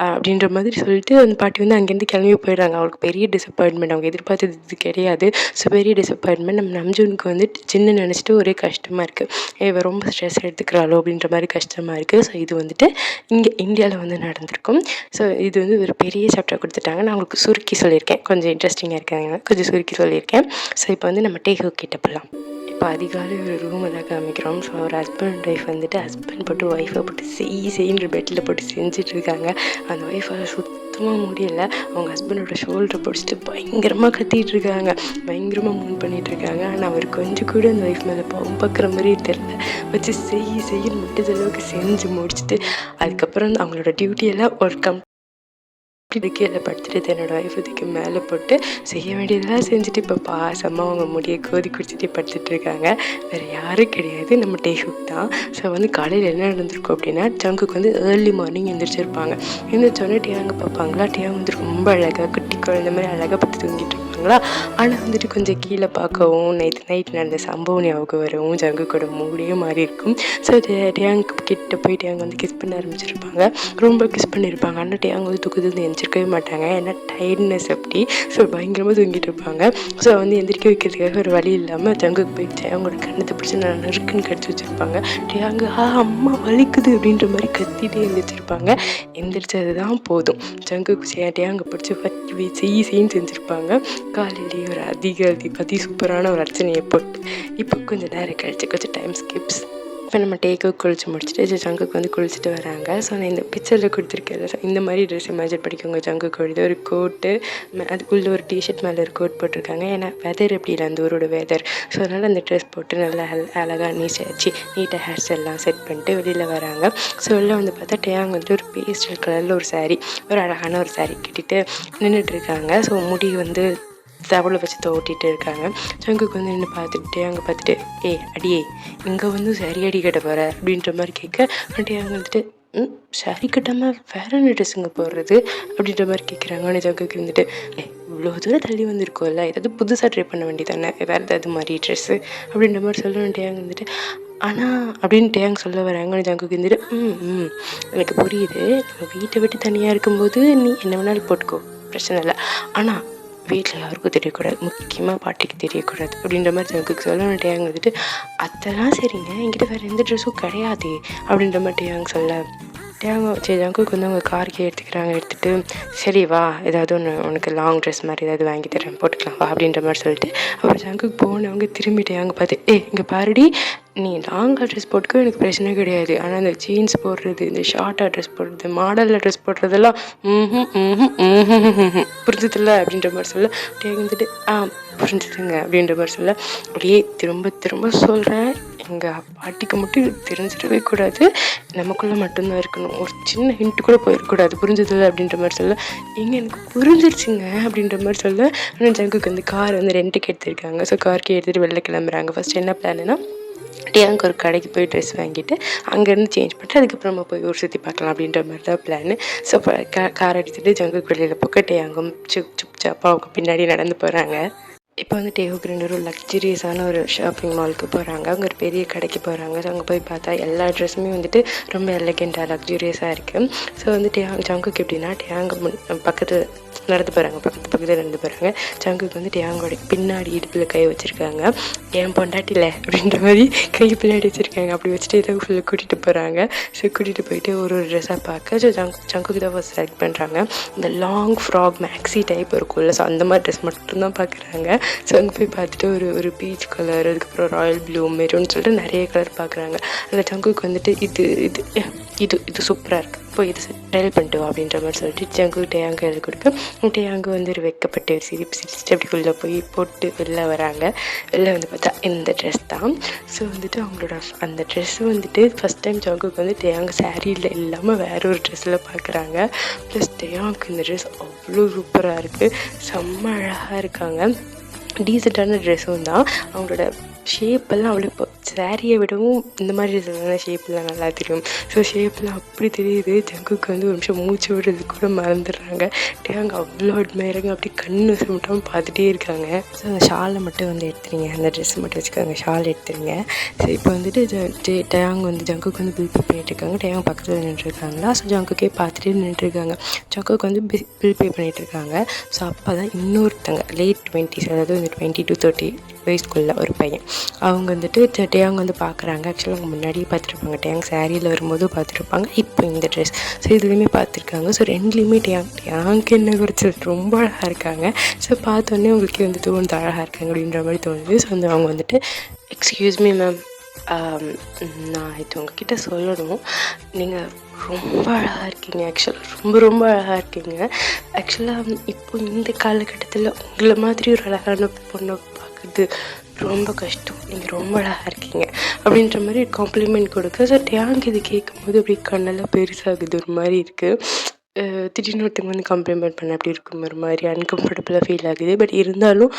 அப்படின்ற மாதிரி சொல்லிட்டு அந்த பாட்டி வந்து அங்கேருந்து கிளம்பி போயிடுறாங்க. அவங்களுக்கு பெரிய டிசப்பாயின்மெண்ட், அவங்க எதிர்பார்த்தது இது கிடையாது. ஸோ பெரிய டிசப்பாயின்மெண்ட். நம்ம நம்ஜுனுக்கு வந்து சின்ன நினச்சிட்டு ஒரே கஷ்டமாக இருக்குது, இவ ரொம்ப ஸ்ட்ரெஸ் எடுத்துக்கிறாளோ அப்படின்ற மாதிரி கஷ்டமாக இருக்குது. ஸோ இது வந்துட்டு இங்கே இந்தியாவில் வந்து நடந்திருக்கும். ஸோ இது வந்து ஒரு பெரிய சாப்டர் கொடுத்துட்டாங்க. நான் உங்களுக்கு சுருக்கி சொல்லியிருக்கேன், கொஞ்சம் இன்ட்ரெஸ்டிங்காக இருக்காங்க, கொஞ்சம் சுருக்கி சொல்லியிருக்கேன். ஸோ இப்போ வந்து நம்ம டேக் கிட்ட போகலாம். இப்போ அதிகாலை ஒரு ரூமை தான் காமிக்கிறோம். ஸோ ஒரு ஹஸ்பண்ட் அண்ட் ஒய்ஃப் வந்துட்டு ஹஸ்பண்ட் போட்டு ஒய்ஃபை போட்டு செய்யின்ற பெட்டில் போட்டு செஞ்சிட்ருக்காங்க. அந்த ஒய்ஃபால் சுத்தமாக முடியலை. அவங்க ஹஸ்பண்டோட ஷோல்டரை பிடிச்சிட்டு பயங்கரமாக கத்திகிட்டு இருக்காங்க, பயங்கரமாக மூவ் பண்ணிகிட்ருக்காங்க. ஆனால் அவர் கொஞ்சம் கூட அந்த ஒய்ஃப் மேலே பாவம் பார்க்குற மாதிரியே தெரில, வச்சு செய்யன்னு முடிஞ்ச அளவுக்கு செஞ்சு முடிச்சுட்டு அதுக்கப்புறம் அவங்களோட டியூட்டியெல்லாம் ஒரு கீழே படுத்துட்டு என்னோடய ஒய்ஃபுக்கு மேலே போட்டு செய்ய வேண்டியதெல்லாம் செஞ்சுட்டு இப்போ பாசமாக அவங்க முடியை கோதி குடிச்சிட்டு படுத்துட்டு இருக்காங்க. வேறு யாரும் கிடையாது, நம்ம டேஹுக் தான். ஸோ வந்து காலையில் என்ன நடந்திருக்கும் அப்படின்னா, ஜங்குக்கு வந்து ஏர்லி மார்னிங் எழுந்திரிச்சிருப்பாங்க. எழுந்திரிச்சோடனே டியாங்க பார்ப்பாங்களா, டியாங்க வந்து ரொம்ப அழகாக குட்டி குழந்தை மாதிரி அழகாக பார்த்து தூங்கிட்டு இருப்பாங்களா. ஆனால் வந்துட்டு கொஞ்சம் கீழே பார்க்கவும் நைட் நடந்த சம்பவம் ஞாபகம் வரவும் ஜங்குக்கோட மூடியே மாறி இருக்கும். ஸோ டியாங்க கிட்ட போய் டியாங்க வந்து கிஸ் பண்ண ஆரம்பிச்சிருப்பாங்க, ரொம்ப கிஸ் பண்ணியிருப்பாங்க. ஆனால் டியாங்க வந்து தூக்கத்துலேருந்து எந்திரிக்கவே மாட்டாங்க, ஏன்னா டயர்ட்னஸ் அப்படி. ஸோ பயங்கரமாக தூங்கிட்டு இருப்பாங்க. ஸோ வந்து எந்திரிக்க வைக்கிறதுக்காக ஒரு வழி இல்லாமல் ஜங்குக்கு போயிட்டு அவங்களோட கண்ணத்தை பிடிச்சி நான் நறுக்குன்னு கடிச்சு வச்சுருப்பாங்க. டியாங்க அம்மா வலிக்குது அப்படின்ற மாதிரி கத்திட்டே எந்திரிச்சிருப்பாங்க. எந்திரிச்சது தான் போதும், ஜங்குக்கு டியாங்க பிடிச்சி செய்யின்னு செஞ்சுருப்பாங்க. காலையிலேயே ஒரு அதி சூப்பரான ஒரு அர்ச்சனையை போட்டு இப்போ கொஞ்சம் நேரம் கழிச்சு கொஞ்சம் டைம் ஸ்கிப்ஸ். இப்போ நம்ம டேக்கு குளிச்சு முடிச்சுட்டு ஜங்குக்கு வந்து குளிச்சுட்டு வராங்க. ஸோ நான் இந்த பிக்சரில் கொடுத்துருக்கேன், இந்த மாதிரி ட்ரெஸ் இமேஜின் படிக்கவங்க ஜங்குக்கு வருது. ஒரு கோட்டு, அதுக்குள்ளே ஒரு டிஷர்ட், மேலே ஒரு கோட் போட்டிருக்காங்க. ஏன்னா வெதர் எப்படி இல்லை அந்த ஊரோட வெதர். ஸோ அதனால் அந்த ட்ரெஸ் போட்டு நல்லா அழகாக நீட்டாக ஹேர் ஸ்டைல்லாம் செட் பண்ணிட்டு வெளியில் வராங்க. ஸோ வெளில வந்து பார்த்தா டேயாங்க வந்துட்டு ஒரு பேஸ்டல் கலரில் ஒரு saree, ஒரு அழகான ஒரு saree கட்டிட்டு நின்றுட்டுருக்காங்க. ஸோ முடி வந்து தவளை வச்சு தோட்டிகிட்டு இருக்காங்க. ஜங்குக்கு வந்து நின்று பார்த்துக்கிட்டே அங்கே பார்த்துட்டு அடியே இங்கே வந்து சரி அடி கட்ட போகிற அப்படின்ற மாதிரி கேட்க, அங்கே வந்துட்டு சரி கட்டாமல் வேற என்ன ட்ரெஸ்ஸுங்க போடுறது அப்படின்ற மாதிரி கேட்குறாங்க. ஆனால் ஜங்குக்கு இருந்துட்டு இவ்வளோ தூரம் தள்ளி வந்துருக்கோம்ல, ஏதாவது புதுசாக ட்ரை பண்ண வேண்டியதானே, வேறு ஏதாவது மாதிரி ட்ரெஸ்ஸு அப்படின்ற மாதிரி சொல்லணுன்ட்டு அங்கே வந்துட்டு ஆனால் அப்படின்ட்டு அங்கே சொல்ல வராங்க. ஜங்குக்கு இருந்துட்டு எனக்கு புரியுது, நம்ம வீட்டை விட்டு தனியாக இருக்கும்போது நீ என்ன வேணாலும் போட்டுக்கோ, பிரச்சனை இல்லை, ஆனால் வீட்டில் யாருக்கும் தெரியக்கூடாது, முக்கியமாக பாட்டிக்கு தெரியக்கூடாது அப்படின்ற மாதிரி ஜங்குக்கு சொல்ல. டேயாங் வந்துட்டு அதெல்லாம் சரிங்க, என்கிட்ட வேறு எந்த ட்ரெஸ்ஸும் கிடையாது அப்படின்ற மாதிரி டேயாங் சொல்ல. டேயாங் சரி ஜங்குக்கு வந்து அவங்க கார்க்கே எடுத்துக்கிறாங்க. எடுத்துகிட்டு சரி வா, ஏதாவது ஒன்று உனக்கு லாங் ட்ரெஸ் மாதிரி ஏதாவது வாங்கி தரேன், போட்டுக்கலாம் வா அப்படின்ற மாதிரி சொல்லிட்டு அப்புறம் ஜங்குக்கு போனவங்க திரும்பி டேயாங் பார்த்து இங்கே பாருடி, நீ லாங்காக ட்ரெஸ் போட்டுக்க எனக்கு பிரச்சனை கிடையாது, ஆனால் இந்த ஜீன்ஸ் போடுறது, இந்த ஷார்ட்டாக ட்ரெஸ் போடுறது, மாடலில் ட்ரெஸ் போடுறதெல்லாம் புரிஞ்சதில்ல அப்படின்ற மாதிரி சொல்ல. டேயாங் வந்துட்டு புரிஞ்சுதுங்க அப்படின்ற மாதிரி சொல்ல. அப்படியே திரும்ப திரும்ப சொல்கிறேன், எங்கள் பாட்டிக்கு மட்டும் இது தெரிஞ்சிடவே கூடாது, நமக்குள்ளே மட்டும்தான் இருக்கணும், ஒரு சின்ன ஹிண்ட்டு கூட போயிடக்கூடாது, புரிஞ்சதில்லை அப்படின்ற மாதிரி சொல்ல. எனக்கு புரிஞ்சிருச்சுங்க அப்படின்ற மாதிரி சொல்ல. ஆனால் ஜங்குக்கு வந்து கார் வந்து ரெண்ட்டுக்கு எடுத்துருக்காங்க. ஸோ கார்க்கே எடுத்துகிட்டு வெளில கிளம்புறாங்க. ஃபஸ்ட் என்ன பிளான்னா டேயாங்க்கு ஒரு கடைக்கு போய் ட்ரெஸ் வாங்கிட்டு அங்கேருந்து சேஞ்ச் பண்ணிட்டு அதுக்கப்புறமா போய் ஊர் சுற்றி பார்க்கலாம் அப்படின்ற மாதிரி தான் பிளான். ஸோ கார் எடுத்துகிட்டு ஜங்குக்கு வெளியில் போக்க டேயாங்கும் சுப் சாப்பாக அவங்க பின்னாடி நடந்து போகிறாங்க. இப்போ வந்து டேவுக்கு 2 ஒரு லக்ஸரியஸான ஒரு ஷாப்பிங் மாலுக்கு போகிறாங்க. அவங்க ஒரு பெரிய கடைக்கு போகிறாங்க. ஸோ அங்கே போய் பார்த்தா எல்லா ட்ரெஸ்ஸுமே வந்துட்டு ரொம்ப எலகெண்ட்டாக லக்ஸூரியஸாக இருக்குது. ஸோ வந்து ஜங்குக்கு எப்படின்னா டேயாங்கு பக்கத்தில் நடந்து போகிறாங்க, பக்கத்தில் நடந்து போகிறாங்க. ஜங்குக்கு வந்து டேயாங்கோட பின்னாடி இடுப்பில் கை வச்சுருக்காங்க. என் பொண்டாட்டியில் அப்படின்ற மாதிரி கை பின்னாடி வச்சுருக்காங்க. அப்படி வச்சுட்டு இதை ஃபுல்லாக கூட்டிகிட்டு போகிறாங்க. ஸோ கூட்டிகிட்டு போயிட்டு ஒரு ட்ரெஸ்ஸாக பார்க்க. ஸோ ஜங்குக்கு தான் ஃபஸ்ட் செலக்ட் பண்ணுறாங்க. இந்த லாங் ஃப்ராக் மேக்ஸி டைப் இருக்கும்ல, ஸோ அந்த மாதிரி ட்ரெஸ் மட்டும்தான் பார்க்குறாங்க. ஸோ அங்கே போய் பார்த்துட்டு ஒரு பீச் கலர், அதுக்கப்புறம் ராயல் ப்ளூ, மெரூன் சொல்லிட்டு நிறைய கலர் பார்க்குறாங்க. அந்த ஜங்குக்கு வந்துட்டு இது இது இது இது சூப்பராக இருக்குது, இப்போ இது ட்ரையல் பண்ணிட்டு வா அப்படின்ற மாதிரி சொல்லிட்டு ஜங்கு டேயாங்கு எழுதி கொடுக்க. டேயாங்கு வந்து ஒரு வெக்கப்பட்டு சிரிச்சுட்டு அப்படிக்குள்ளே போய் போட்டு வெளில வராங்க. வெளில வந்து பார்த்தா இந்த ட்ரெஸ் தான். ஸோ வந்துட்டு அவங்களோட அந்த ட்ரெஸ்ஸு வந்துட்டு ஃபஸ்ட் டைம் ஜங்குக்கு வந்து டேயாங்கு சாரியில் இல்லாமல் வேற ஒரு ட்ரெஸ்ஸில் பார்க்குறாங்க. ப்ளஸ் டேயாங்கு இந்த ட்ரெஸ் அவ்வளோ சூப்பராக இருக்குது, செம்ம அழகாக இருக்காங்க. டீசெண்டான ட்ரெஸ்ஸும் தான். அவங்களோட ஷேப்பெல்லாம் அவ்வளோ இப்போ சாரியை விடவும் இந்த மாதிரி ட்ரெஸ்ஸெல்லாம் ஷேப்பெல்லாம் நல்லா தெரியும். ஸோ ஷேப்பெல்லாம் அப்படி தெரியுது. ஜங்குக்கு வந்து ஒரு நிமிஷம் மூச்சு விடுறது கூட மறந்துடுறாங்க. டேயாங் அவ்வளோ அட்மையராங்க, அப்படி கண்ணு சுட்டாமல் பார்த்துட்டே இருக்காங்க. ஸோ அந்த ஷாலை மட்டும் வந்து எடுத்துருங்க, அந்த ட்ரெஸ்ஸை மட்டும் வச்சுக்கோங்க, ஷால் எடுத்துருங்க. ஸோ இப்போ வந்துட்டு டேயாங் வந்து ஜங்குக்கு வந்து பில் பே பண்ணிகிட்ருக்காங்க. டேயாங் பக்கத்தில் நின்றுருக்காங்களா. ஸோ ஜங்குக்கே பார்த்துட்டே நின்றுருக்காங்க. ஜங்குக்கு வந்து பில் பே பண்ணிகிட்ருக்காங்க. ஸோ அப்போ தான் இன்னொருத்தங்க லேட் 20s, அதாவது வந்து 20 to 30 வயசுக்குள்ள ஒரு பையன், அவங்க வந்துட்டு டேயாங் வந்து பார்க்குறாங்க. ஆக்சுவலாக அவங்க முன்னாடியே பார்த்துருப்பாங்க, டேயாங் சாரியில் வரும்போது பார்த்துருப்பாங்க, இப்போ இந்த ட்ரெஸ். ஸோ இதுலேயுமே பார்த்துருக்காங்க. ஸோ ரெண்டுலேயுமே டேயாங்க்கு என்ன குறைச்சல், ரொம்ப அழகாக இருக்காங்க. ஸோ பார்த்தோன்னே உங்களுக்கு வந்து தோணுது அழகாக இருக்காங்க அப்படின்ற மாதிரி தோணுது. ஸோ வந்து அவங்க வந்துட்டு எக்ஸ்கியூஸ் மீ மேம், நான் இது உங்ககிட்ட சொல்லணும், நீங்கள் ரொம்ப அழகாக இருக்கீங்க, ஆக்சுவலாக ரொம்ப ரொம்ப அழகாக இருக்கீங்க. ஆக்சுவலாக இப்போ இந்த காலகட்டத்தில் உங்களை மாதிரி ஒரு அழகான பொண்ணை பார்க்குறது ரொம்ப கஷ்டம், நீங்கள் ரொம்ப அழகாக இருக்கீங்க அப்படின்ற மாதிரி காம்ப்ளிமெண்ட் கொடுக்க. ஸோ டேயாங் இது கேட்கும்போது அப்படி கண்ணெல்லாம் பெருசாகுது, ஒரு மாதிரி இருக்குது. திடீர்னு ஒருத்தங்க வந்து காம்ப்ளிமெண்ட் பண்ண அப்படி இருக்கும், ஒரு மாதிரி அன்கம்ஃபர்டபுளாக ஃபீல் ஆகுது. பட் இருந்தாலும்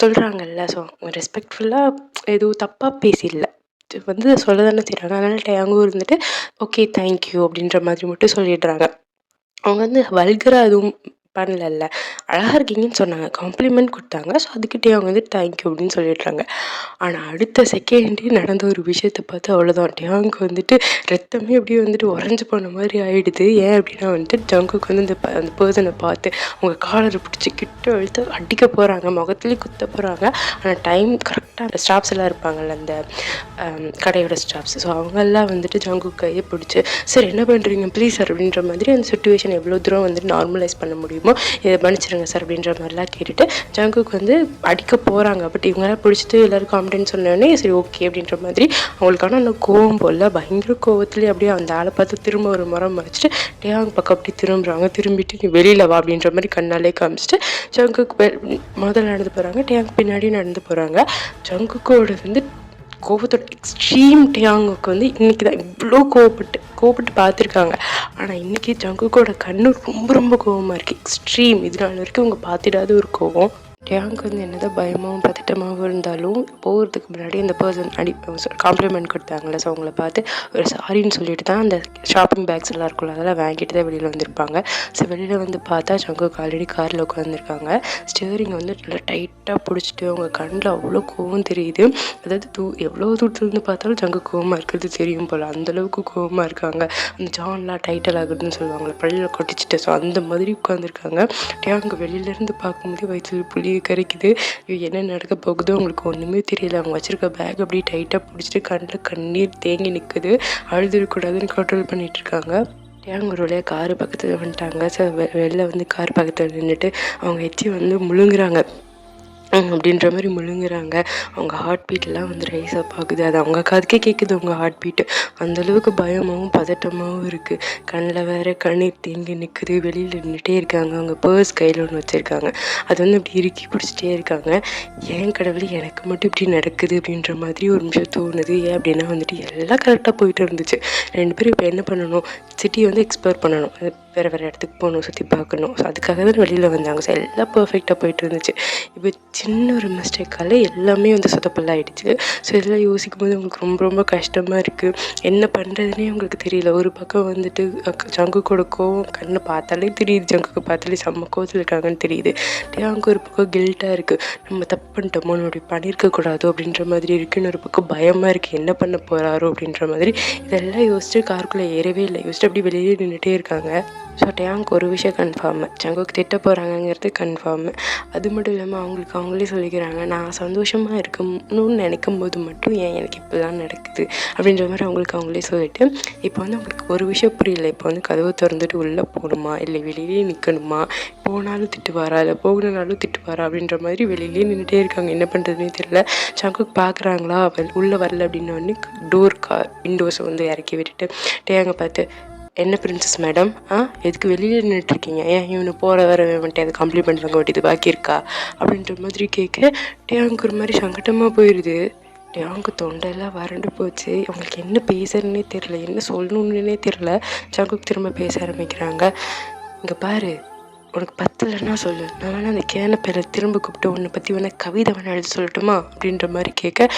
சொல்கிறாங்கல்ல, ஸோ ரெஸ்பெக்ட்ஃபுல்லாக எதுவும் தப்பாக பேசிடல, வந்து சொல்ல தானே செய்கிறாங்க. அதனால் டேயாங்கும் இருந்துட்டு ஓகே தேங்க்யூ அப்படின்ற மாதிரி மட்டும் சொல்லிடுறாங்க. அவங்க வந்து வல்கராக எதுவும் பண்ணலல்ல, அழகாக இருக்கீங்கன்னு சொன்னாங்க, காம்ப்ளிமெண்ட் கொடுத்தாங்க. ஸோ அதுக்கிட்டே அவங்க வந்து தேங்க்யூ அப்படின்னு சொல்லிடுறாங்க. ஆனால் அடுத்த செகண்டே நடந்த ஒரு விஷயத்தை பார்த்து அவ்வளோதான், டேயாங்க்கு வந்துட்டு ரத்தமே அப்படியே வந்துட்டு உறைஞ்சி போன மாதிரி ஆகிடுது. ஏன் அப்படின்னா வந்துட்டு ஜங்குக்கு வந்து அந்த பர்சனை பார்த்து அவங்க காலரை பிடிச்சி கிட்ட இழுத்து அடிக்க போகிறாங்க, முகத்துலேயே குத்த போகிறாங்க. ஆனால் டைம் கரெக்டாக அந்த ஸ்டாஃப்ஸ் எல்லாம் இருப்பாங்கள்ல, அந்த கடையோட ஸ்டாஃப்ஸ், ஸோ அவங்கெல்லாம் வந்துட்டு ஜங்குக்கு கையை பிடிச்சி சார் என்ன பண்ணுறீங்க ப்ளீஸ் சார் அப்படின்ற மாதிரி அந்த சுச்சுவேஷன் எவ்வளோ தூரம் வந்துட்டு நார்மலைஸ் பண்ண முடியுமோ இதை மன்னிச்சிடுங்க சார் அப்படின்ற மாதிரிலாம் கேட்டுட்டு ஜங்குக்கு வந்து அடிக்க போகிறாங்க. பட் இவங்களாம் பிடிச்சிட்டு எல்லோரும் காமெடின்னு சொன்னோடனே சரி ஓகே அப்படின்ற மாதிரி அவங்களுக்கான அந்த கோவம் போல் பயங்கர கோவத்துலேயே அப்படியே அந்த ஆளை பார்த்து திரும்ப ஒரு முறை மறைச்சிட்டு டேயாங் பக்கம் அப்படி திரும்புகிறாங்க. திரும்பிட்டு நீ வெளியில் வா அப்படின்ற மாதிரி கண்ணாலே காமிச்சிட்டு ஜங்குக்கு முதல்ல நடந்து போகிறாங்க, டேயாங் பின்னாடி நடந்து போகிறாங்க. ஜங்குக்கோட வந்து கோபத்தோட எக்ஸ்ட்ரீம் டேயாங்குக்கு வந்து இன்றைக்கி தான் இவ்வளோ கோவப்பட்டு பார்த்துருக்காங்க. ஆனால் இன்றைக்கி ஜங்குக்கோட கண்ணு ரொம்ப ரொம்ப கோவமாக இருக்குது, எக்ஸ்ட்ரீம். இதனால வரைக்கும் அவங்க பார்த்துடாத ஒரு கோவம். டேங்க் வந்து என்னதான் பயமாகவும் பதட்டமாகவும் இருந்தாலும் போகிறதுக்கு முன்னாடி அந்த பர்சன் காம்ப்ளிமெண்ட் கொடுத்தாங்களே, ஸோ அவங்கள பார்த்து ஒரு சாரின்னு சொல்லிட்டு தான் அந்த ஷாப்பிங் பேக்ஸ் எல்லாம் இருக்கும்ல அதெல்லாம் வாங்கிட்டு தான் வெளியில் வந்திருப்பாங்க. ஸோ வெளியில் வந்து பார்த்தா ஜங்குக்கு ஆல்ரெடி காரில் உட்காந்துருக்காங்க. ஸ்டியரிங்கை வந்து நல்லா டைட்டாக பிடிச்சிட்டு அவங்க கண்ணில் அவ்வளோ கோவம் தெரியுது. அதாவது எவ்வளோ தூரத்துலேருந்து பார்த்தாலும் ஜங்கு கோவமாக இருக்கிறது தெரியும் போல், அந்தளவுக்கு கோவமாக இருக்காங்க. அந்த ஜான்லாம் டைட்டல் ஆகுதுன்னு சொல்லுவாங்களே, பள்ளியில் கொட்டிச்சிட்டு, ஸோ அந்த மாதிரி உட்காந்துருக்காங்க. டேங்க் வெளியிலேருந்து பார்க்கும்போது வயிற்று புளி கரைக்குது. என்ன நடக்க போகுதோ அவங்களுக்கு ஒன்றுமே தெரியல. அவங்க வச்சுருக்க பேக் அப்படியே டைட்டாக பிடிச்சிட்டு கண்ணில் கண்ணீர் தேங்கி நிற்குது. அழுதுடக்கூடாதுன்னு கண்ட்ரோல் பண்ணிகிட்ருக்காங்க. டேங்க் ஒரு வழியாக காரு பக்கத்தில் வந்துட்டாங்க. ஸோ வெளில வந்து கார் பக்கத்தில் நின்றுட்டு அவங்க எச்சி வந்து முழுங்குறாங்க அப்படின்ற மாதிரி முழுங்குறாங்க. அவங்க ஹார்ட் பீட்லாம் வந்து ரைஸ் அப் ஆகுது. அது அவங்க காதுக்கே கேட்குது அவங்க ஹார்ட் பீட்டு. அந்தளவுக்கு பயமாகவும் பதட்டமாகவும் இருக்குது. கண்ணில் வேறு கண்ணீர் தேங்கி நிற்குது. வெளியில் நின்றுட்டே இருக்காங்க. அவங்க பர்ஸ் கையில் ஒன்று வச்சுருக்காங்க. அது வந்து அப்படி இறுக்கி பிடிச்சிட்டே இருக்காங்க. ஏன் கடவுள் எனக்கு மட்டும் இப்படி நடக்குது அப்படின்ற மாதிரி ஒரு நிமிஷம் தோணுது. ஏன் அப்படின்னா வந்துட்டு எல்லாம் கரெக்டாக போயிட்டு இருந்துச்சு. 2 பேரும் இப்போ என்ன பண்ணணும், சிட்டியை வந்து எக்ஸ்ப்ளோர் பண்ணணும், அது வேறு இடத்துக்கு போகணும், சுற்றி பார்க்கணும். ஸோ அதுக்காக தான் வெளியில் வந்தாங்க. ஸோ எல்லாம் பர்ஃபெக்டாக போயிட்டு இருந்துச்சு. இப்போ சின்ன ஒரு மிஸ்டேக்கால் எல்லாமே வந்து சொதப்பல்லாயிடுச்சு. ஸோ இதெல்லாம் யோசிக்கும் போது அவங்களுக்கு ரொம்ப ரொம்ப கஷ்டமாக இருக்குது. என்ன பண்ணுறதுனே அவங்களுக்கு தெரியல. ஒரு பக்கம் வந்துட்டு ஜங்குக்கோட கோவம் கண்ணை பார்த்தாலே தெரியுது, ஜங்குக்கு பார்த்தாலே செம்ம கோவத்தில் இருக்காங்கன்னு தெரியுது. டேங்க் ஒரு பக்கம் கில்ட்டாக இருக்குது, நம்ம தப்பு பண்ணிட்டோமோ, நம்மளுடைய பண்ணியிருக்கக்கூடாதோ அப்படின்ற மாதிரி இருக்குன்னு ஒரு பக்கம் பயமாக இருக்குது, என்ன பண்ண போகிறாரோ அப்படின்ற மாதிரி. இதெல்லாம் யோசிச்சுட்டு காருக்குள்ளே ஏறவே இல்லை. யோசிச்சுட்டு அப்படி வெளியே நின்றுட்டே இருக்காங்க. ஸோ டேங்க் ஒரு விஷயம் கன்ஃபார்மு, ஜங்குக்கு திட்ட போகிறாங்கங்கிறது கன்ஃபார்மு. அது மட்டும் இல்லாமல் அவங்களே சொல்லிக்கிறாங்க, நான் சந்தோஷமாக இருக்கணும்னு நினைக்கும் போது மட்டும் ஏன் எனக்கு இப்படிலாம் நடக்குது அப்படின்ற மாதிரி அவங்களே சொல்லிட்டு, இப்போ வந்து அவங்களுக்கு ஒரு விஷயம் புரியல. இப்போ வந்து கதவு திறந்துட்டு உள்ளே போகணுமா இல்லை வெளியிலே நிற்கணுமா, போனாலும் திட்டுவாரா இல்லை போகணுனாலும் திட்டுவாரா அப்படின்ற மாதிரி வெளியிலே நின்றுட்டே இருக்காங்க. என்ன பண்ணுறதுனே தெரியல. ஜங்குக்கு பார்க்குறாங்களா, உள்ளே வரல அப்படின்னோடனே விண்டோஸை வந்து இறக்கி விட்டுட்டு டேங்கை பார்த்து, என்ன பிரின்சஸ் மேடம், எதுக்கு வெளியில் நின்றுட்டுருக்கீங்க, ஏன் இவனு போகிற வர வந்துட்டு அதை காம்ப்ளிமெண்ட் வாங்க வேண்டியது பாக்கி இருக்கா அப்படின்ற மாதிரி கேட்க டேங்க் ஒரு மாதிரி சங்கட்டமாக போயிடுது. டேங்க் தொண்டெல்லாம் வறண்டு போச்சு. அவங்களுக்கு என்ன பேசுறதுன்னே தெரில, என்ன சொல்லணுன்னே தெரில. ஜங்குக்கு திரும்ப பேச ஆரம்பிக்கிறாங்க. இங்கே பாரு, உனக்கு பத்தலைன்னா சொல்லு, நான் வேணா அந்த கேன பேரை திரும்ப கூப்பிட்டு உன்னை பற்றி வேணா கவிதை வேணா எழுதி சொல்லட்டுமா அப்படின்ற மாதிரி கேட்க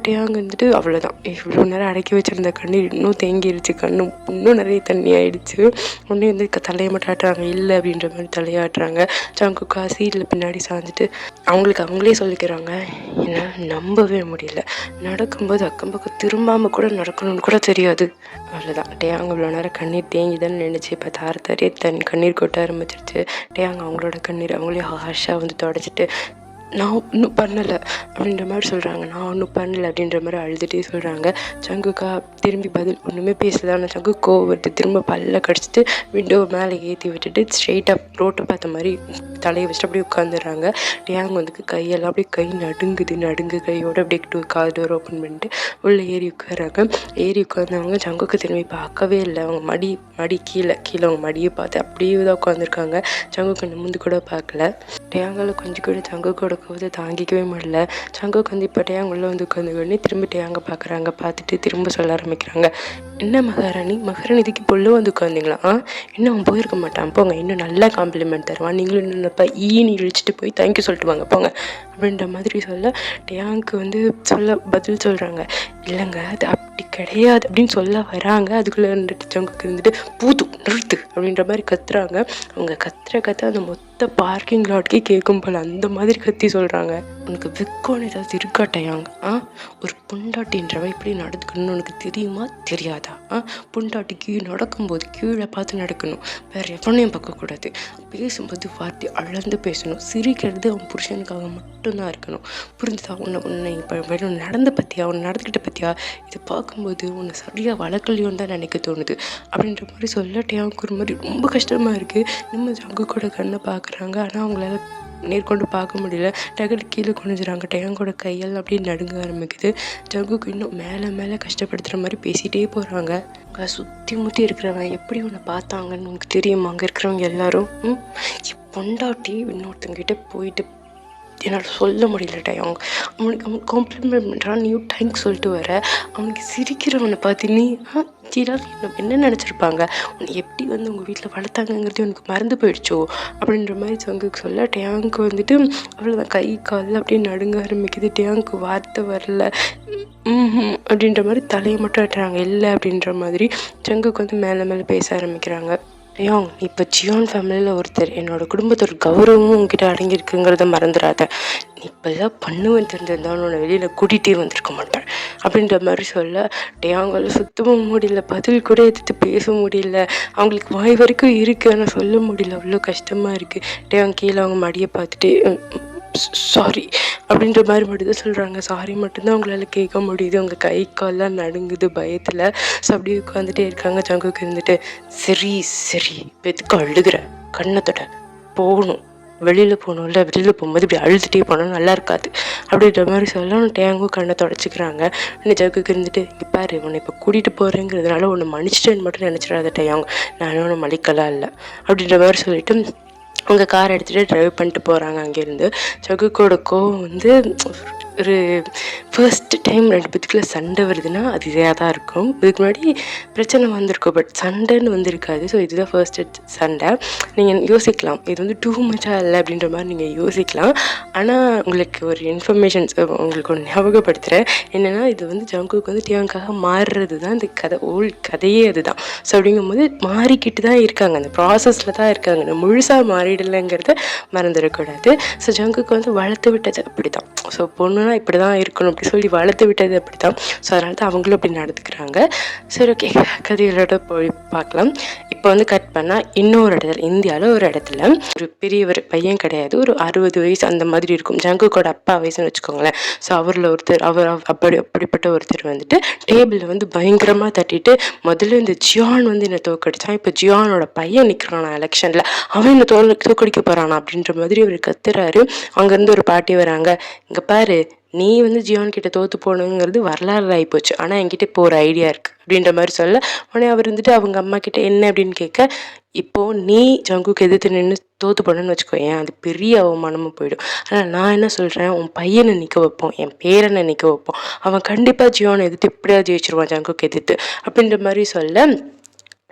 டேங்க் வந்துட்டு அவ்வளோதான். இவ்வளோ நேரம் அடக்கி வச்சுருந்த கண்ணீர் இன்னும் தேங்கிருச்சு, இன்னும் நிறைய தண்ணி ஆகிடுச்சு. உடனே வந்து தலையை மட்டும் ஆட்டுறாங்க, இல்லை அப்படின்ற மாதிரி தலையாட்டுறாங்க. ஜங்கு சீட்டில் பின்னாடி சாஞ்சிட்டு அவங்களே சொல்லிக்கிறாங்க, என்னால் நம்பவே முடியல, நடக்கும்போது அக்கம் பக்கம் திரும்பாமல் கூட நடக்கணும்னு கூட தெரியாது. அவ்வளோதான். டேங்க் இவ்வளோ நேரம் கண்ணீர் தேங்கி தான் நினச்சி இப்போ தாரே கண்ணீர் கொட்ட ஆரம்பிச்சிருச்சு. டேங்க் அவங்களோட கண்ணீர் அவங்களே ஹார்ஷாக வந்து தொடச்சிட்டு, நான் ஒன்றும் பண்ணலை அப்படின்ற மாதிரி சொல்கிறாங்க. நான் ஒன்றும் பண்ணலை அப்படின்ற மாதிரி அழுதுகிட்டே சொல்கிறாங்க. ஜங்குக்கா திரும்பி பதில் ஒன்றுமே பேசல. ஆனால் ஜங்கு கோவம் வருது. திரும்ப பல்ல கடிச்சிட்டு விண்டோவை மேலே ஏற்றி விட்டுட்டு ஸ்ட்ரெயிட்டாக ரோட்டை பார்த்த மாதிரி தலையை வச்சுட்டு அப்படியே உட்காந்துடுறாங்க. டேங் வந்து கையெல்லாம் அப்படியே கை நடுங்கு கையோடு அப்படியே கார் டோர் ஓப்பன் பண்ணிட்டு உள்ளே ஏறி உட்காராங்க. ஏறி உட்காந்தவங்க ஜங்குக்கு திரும்பி பார்க்கவே இல்லை. அவங்க மடி கீழே அவங்க மடியை பார்த்து அப்படியே தான் உட்காந்துருக்காங்க. ஜங்குக்கு நிமிந்து கூட பார்க்கல. டேங்கில் கொஞ்சம் கூட ஜங்கு கூட கோவத்தை தாங்கிக்கவே முடியல. ஜங்குக்கு வந்து இப்போ டேங் உள்ளே வந்து உட்காந்துக்கொடனே திரும்பி டேங்க பார்க்குறாங்க. பார்த்துட்டு திரும்ப சொல்ல ஆரம்பிக்கிறாங்க, என்ன மகாராணி இதுக்கு பொண்ணு வந்து உட்காந்திங்களா, இன்னும் அவன் போயிருக்க மாட்டான், போங்க, இன்னும் நல்லா காம்ப்ளிமெண்ட் தருவான், நீங்களும் இன்னும் ஈன்னு இழிச்சிட்டு போய் தேங்க்யூ சொல்லிட்டு வாங்க போங்க அப்படின்ற மாதிரி சொல்ல டேங்க்கு வந்து பதில் சொல்கிறாங்க, இல்லைங்க அது அப்படி கிடையாது அப்படின்னு சொல்ல வராங்க. அதுக்குள்ளே இருந்துட்டு ஜங்குக்கு இருந்துட்டு பூத்து நிறுத்து அப்படின்ற மாதிரி கத்துறாங்க. அவங்க கத்த அந்த மொத்த பார்க்கிங் லாட்கே கேட்கும் போல் அந்த மாதிரி கத்தி சொல்கிறாங்க, உனக்கு வெக்கம்னு ஏதாவது இருக்கா டேங், ஒரு பொண்டாட்டின்றவ இப்படி நடந்துக்கணும்னு உனக்கு தெரியுமா தெரியாதா, பொண்டாட்டிக்கு நடக்கும்போது கீழே பார்த்து நடக்கணும், வேறு எவனையும் பார்க்கக்கூடாது, பேசும்போது வார்த்தை அளந்து பேசணும், சிரிக்கிறது அவன் புருஷனுக்காக மட்டும்தான் இருக்கணும், புரிஞ்சுதா, உன்னை இப்போ நடந்த பற்றியா, உன்னை நடந்துக்கிட்ட பற்றியா, இதை பார்க்கும்போது உன்னை சரியாக வளர்க்கலையோன்னு தான் நினைக்க தோணுது அப்படின்ற மாதிரி சொல்ல டேங்க்கு ஒரு மாதிரி ரொம்ப கஷ்டமாக இருக்குது. நம்ம ஜங்கு கூட கண்ணை பார்க்குறாங்க. ஆனால் அவங்களால நேர்கொண்டு பார்க்க முடியல. டக்குனு கீழே குனிஞ்சுறாங்க. டேங்கோட கையெல்லாம் அப்படியே நடுங்க ஆரம்பிக்குது. ஜங்குக்கு இன்னும் மேலே கஷ்டப்படுத்துகிற மாதிரி பேசிகிட்டே போகிறாங்க. அங்கே சுற்றி முற்றி இருக்கிறவங்க எப்படி உன்னை பார்த்தாங்கன்னு உனக்கு தெரியுமா, அங்கே இருக்கிறவங்க எல்லாரும் பொண்டாட்டி இன்னொருத்தங்கிட்ட போயிட்டு என்னால் சொல்ல முடியல டயாங். அவன் காம்ப்ளிமெண்ட் பண்ணுறான், நீயும் தேங்க்ஸ் சொல்லிட்டு வர. அவனுக்கு சிரிக்கிறவனை பார்த்து நீ என்ன நினச்சிருப்பாங்க, உன்னை எப்படி வந்து உங்கள் வீட்டில் வளர்த்தாங்கங்கிறது எனக்கு மறந்து போயிடுச்சோ அப்படின்ற மாதிரி சங்குக்கு சொல்ல டயாங்க்கு வந்துட்டு அவ்வளோதான் கை காலில் அப்படியே நடுங்க ஆரம்பிக்குது. டயாங்க்கு வார்த்தை வரல. அப்படின்ற மாதிரி தலையை மட்டும் ஆட்டுறாங்க. இல்லை அப்படின்ற மாதிரி சங்குக்கு வந்து மேலே மேலே பேச ஆரம்பிக்கிறாங்க. டயாங், நீ இப்போ ஜியான் ஃபேமிலியில் ஒருத்தர், என்னோடய குடும்பத்தோட கௌரவமும் உங்ககிட்ட அடங்கியிருக்குங்கிறத மறந்துடாத. நீ இப்போ எல்லாம் பண்ணுவேன்னு தெரிஞ்சிருந்தாலும் உன்னை வெளியில் கூட்டிகிட்டே வந்திருக்க மாட்டேன் அப்படின்ற மாதிரி சொல்ல டயாங்கால சுத்தமாக முடியல, பதில் கூட எதிர்த்து பேச முடியல. அவங்களுக்கு வாய் வரைக்கும் இருக்குது, ஆனால் சொல்ல முடியல, அவ்வளோ கஷ்டமாக இருக்குது. டயாங் கீழே அவங்க மடியை பார்த்துட்டு சாரி அப்படின்ற மாதிரி மட்டும்தான் சொல்கிறாங்க. சாரி மட்டும்தான் அவங்களால கேட்க முடியுது. அவங்க கை கால்லாம் நடுங்குது பயத்தில். ஸோ அப்படியே உட்காந்துட்டே இருக்காங்க. ஜங்குக்கு இருந்துட்டு சரி இப்போ எதுக்கு அழுகிற, கண்ணத்தோட போகணும், வெளியில் போகணும்ல, வெளியில் போகும்போது இப்படி அழுதுகிட்டே போனால் நல்லா இருக்காது அப்படின்ற மாதிரி சொல்ல டேங்கும் கண்ணை தொடச்சிக்கிறாங்க. இன்னும் ஜங்குக்கு இருந்துட்டு பாரு, உன்னை இப்போ கூட்டிகிட்டு போகிறேங்கிறதுனால ஒன்று மன்னிச்சிட்டேன்னு மட்டும் நினச்சிடாத டேயாங், நானும் ஒன்று மலிக்கலாம் இல்லை அப்படின்ற மாதிரி சொல்லிவிட்டு அவங்க கார் எடுத்துகிட்டு ட்ரைவ் பண்ணிட்டு போகிறாங்க அங்கேருந்து. ஜங்குக்கோட கோவம் வந்து ஒரு ஃபர்ஸ்ட் டைம் 2 பேத்துக்குள்ள சண்டை வருதுன்னா அது இதாக தான் இருக்கும். இதுக்கு முன்னாடி பிரச்சனை வந்திருக்கும், பட் சண்டைன்னு வந்திருக்காது. ஸோ இதுதான் ஃபர்ஸ்ட் சண்டை. நீங்கள் யோசிக்கலாம் இது வந்து டூ மச்சாக இல்லை அப்படின்ற மாதிரி நீங்கள் யோசிக்கலாம். ஆனால் உங்களுக்கு ஒரு இன்ஃபர்மேஷன்ஸ் உங்களுக்கு ஒன்று ஞாபகப்படுத்துகிறேன். என்னென்னா இது வந்து ஜங்குக்கு வந்து டேயாங்காக மாறுறது தான் இந்த கதை, ஓல்ட் கதையே அதுதான். ஸோ அப்படிங்கும்போது மாறிக்கிட்டு தான் இருக்காங்க, அந்த ப்ராசஸில் தான் இருக்காங்க. நம்ம முழுசாக மாறிடலைங்கிறத மறந்துடக்கூடாது. ஸோ ஜங்குக்கு வந்து வளர்த்து விட்டது அப்படி தான். ஸோ பொண்ணுனா இப்படி தான் இருக்கணும் அப்படி சொல்லி வளர்த்து விட்டது அப்படி தான். ஸோ அதனால தான் அவங்களும் அப்படி நடந்துக்கிறாங்க. சரி, ஓகே, கதைகளோட போய் பார்க்கலாம். இப்போ வந்து கட் பண்ணால் இன்னொரு இடத்துல, இந்தியாவில் ஒரு இடத்துல ஒரு பெரியவர் பையன் கிடையாது, ஒரு 60 வயசு அந்த மாதிரி இருக்கும். ஜங்குக்கோட அப்பா வயசுன்னு வச்சுக்கோங்களேன். ஸோ அவரில் ஒருத்தர், அவர் அப்படிப்பட்ட ஒருத்தர் வந்துட்டு டேபிளில் வந்து பயங்கரமாக தட்டிட்டு முதல்ல இந்த ஜியான் வந்து என்னை தோக்கடிச்சான், இப்போ ஜியானோட பையன் நிற்கிறானா எலெக்ஷனில், அவன் என்னை தோக்கடிக்க போகிறானா அப்படின்ற மாதிரி அவர் கத்துறாரு. அங்கேருந்து ஒரு பாட்டி வராங்க. இங்கே பாரு, நீ வந்து ஜியான் கிட்ட தோற்று போகணுங்கிறது வரலாறு ஆகிப்போச்சு, ஆனால் என்கிட்ட இப்போ ஒரு ஐடியா இருக்குது அப்படின்ற மாதிரி சொல்ல உடனே அவர் வந்துட்டு அவங்க அம்மா கிட்ட என்ன அப்படின்னு கேட்க, இப்போது நீ ஜங்குக்கு எதிர்த்து நின்று தோற்று போனேன்னு வச்சுக்கோ, ஏன் அது பெரிய அவமானமும் போயிடும். ஆனால் நான் என்ன சொல்கிறேன், உன் பையனை நிற்க வைப்போம், என் பேரனை நிற்க வைப்போம், அவன் கண்டிப்பாக ஜியானை எதிர்த்து எப்படியாவது ஜெயிச்சிருவான் ஜங்குக்கு எதிர்த்து அப்படின்ற மாதிரி சொல்ல.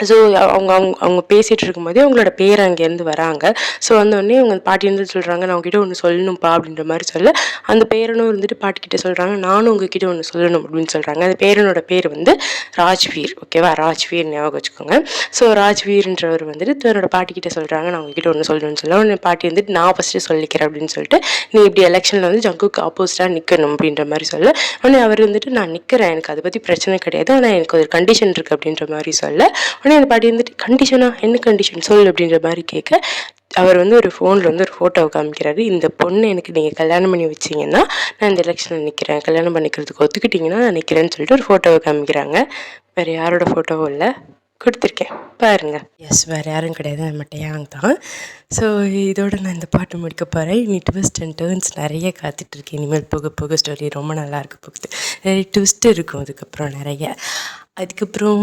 ஸோ அவங்க பேசிகிட்டு இருக்கும்போதே அவங்களோட பேர் அங்கேருந்து வராங்க. ஸோ வந்தோடனே அவங்க பாட்டி வந்து சொல்கிறாங்க, நான் உங்ககிட்ட ஒன்று சொல்லணும்ப்பா அப்படின்ற மாதிரி சொல்ல அந்த பேரனும் இருந்துட்டு பாட்டிக்கிட்ட சொல்கிறாங்க, நானும் உங்ககிட்ட ஒன்று சொல்லணும் அப்படின்னு சொல்கிறாங்க. அந்த பேரனோட பேர் வந்து ராஜ்வீர். ஓகேவா, ராஜ்வீர் ஞாபகம் வச்சுக்கோங்க. ஸோ ராஜ்வீர்ன்றவர் வந்துட்டு தன்னோட பாட்டிக்கிட்ட சொல்கிறாங்க, நான் உங்ககிட்ட ஒன்று சொல்லணும்னு சொல்ல உடனே பாட்டி வந்துட்டு நான் ஃபஸ்ட்டு சொல்லிக்கிறேன் அப்படின்னு சொல்லிட்டு, நீ இப்படி எலெக்ஷனில் வந்து ஜங்குக்கு ஆப்போசிட்டாக நிற்கணும் அப்படின்ற மாதிரி சொல்ல உடனே அவர் வந்துட்டு நான் நிற்கிறேன், எனக்கு அதை பற்றி பிரச்சனை கிடையாது, ஆனால் எனக்கு ஒரு கண்டிஷன் இருக்குது அப்படின்ற மாதிரி சொல்ல உடனே அந்த பாட்டி வந்துட்டு கண்டிஷனா, என்ன கண்டிஷன் சொல் அப்படின்ற மாதிரி கேட்க அவர் வந்து ஒரு ஃபோனில் வந்து ஒரு ஃபோட்டோவை காமிக்கிறாரு. இந்த பொண்ணு எனக்கு நீங்கள் கல்யாணம் பண்ணி வச்சிங்கன்னா நான் இந்த எலெக்ஷனில் நிற்கிறேன், கல்யாணம் பண்ணிக்கிறதுக்கு ஒத்துக்கிட்டிங்கன்னா நான் நிற்கிறேன்னு சொல்லிட்டு ஒரு ஃபோட்டோவை காமிக்கிறாங்க. வேறு யாரோட ஃபோட்டோவும் இல்லை, கொடுத்துருக்கேன் பாருங்கள். எஸ், வேறு யாரும் கிடையாது, நம்ம டேயாங் தான். ஸோ இதோட நான் இந்த பாட்டு முடிக்க போகிறேன். இனி ட்விஸ்ட் அண்ட் டேர்ன்ஸ் நிறைய காத்துட்ருக்கேன். இனிமேல் போக போக ஸ்டோரி ரொம்ப நல்லாயிருக்கு போகுது. நிறைய ட்விஸ்ட் இருக்கும் அதுக்கப்புறம் நிறைய. அதுக்கப்புறம்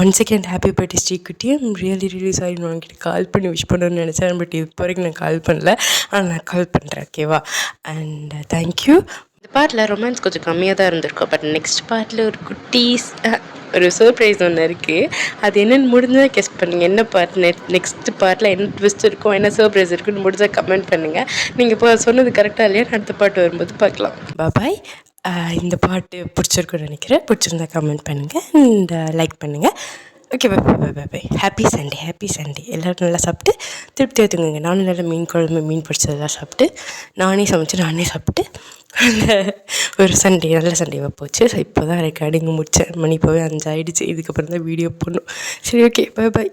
once second happy birthday Sreekutty. Really sorry, நான் உங்ககிட்ட கால் பண்ணி விஷ் பண்ணணும்னு நினச்சேன், பட் இப்போ வரைக்கும் நான் கால் பண்ணல, ஆனால் நான் கால் பண்ணுறேன். ஓகேவா, அண்ட் தேங்க்யூ. இந்த பார்ட்டில் ரொமான்ஸ் கொஞ்சம் கம்மியாக தான் இருந்திருக்கும், பட் நெக்ஸ்ட் பார்ட்டில் ஒரு குட்டீஸ் ஒரு சர்ப்ரைஸ் ஒன்று இருக்குது. அது என்னென்னு முடிஞ்சால் கெஸ் பண்ணுங்கள். என்ன பார்ட் நெக்ஸ்ட் பார்ட்டில் என்ன ட்விஸ்ட் இருக்கும், என்ன சர்ப்ரைஸ் இருக்குன்னு முடிஞ்சால் கமெண்ட் பண்ணுங்கள். நீங்கள் இப்போ சொன்னது கரெக்டாக இல்லையா, அடுத்த பாட்டு வரும்போது பார்க்கலாம். பாய். இந்த பாட்டு பிடிச்சிருக்குன்னு நினைக்கிறேன். பிடிச்சிருந்தா கமெண்ட் பண்ணுங்கள் அண்ட் லைக் பண்ணுங்கள். Okay, bye. Happy Sunday. எல்லோரும் நல்லா சாப்பிட்டு திருப்தியாக தூங்குங்க. நானும் நல்லா மீன் குழம்பு, மீன் பிடிச்சதெல்லாம் சாப்பிட்டு நானே சமைச்சு நானே சாப்பிட்டு அந்த ஒரு நல்ல சண்டேவாக போச்சு. ஸோ இப்போ தான் ரெக்கார்டிங் முடித்தேன். மணி போய் 5 ஆகிடுச்சு. இதுக்கப்புறம் தான் வீடியோ போடணும். சரி, ஓகே, பை.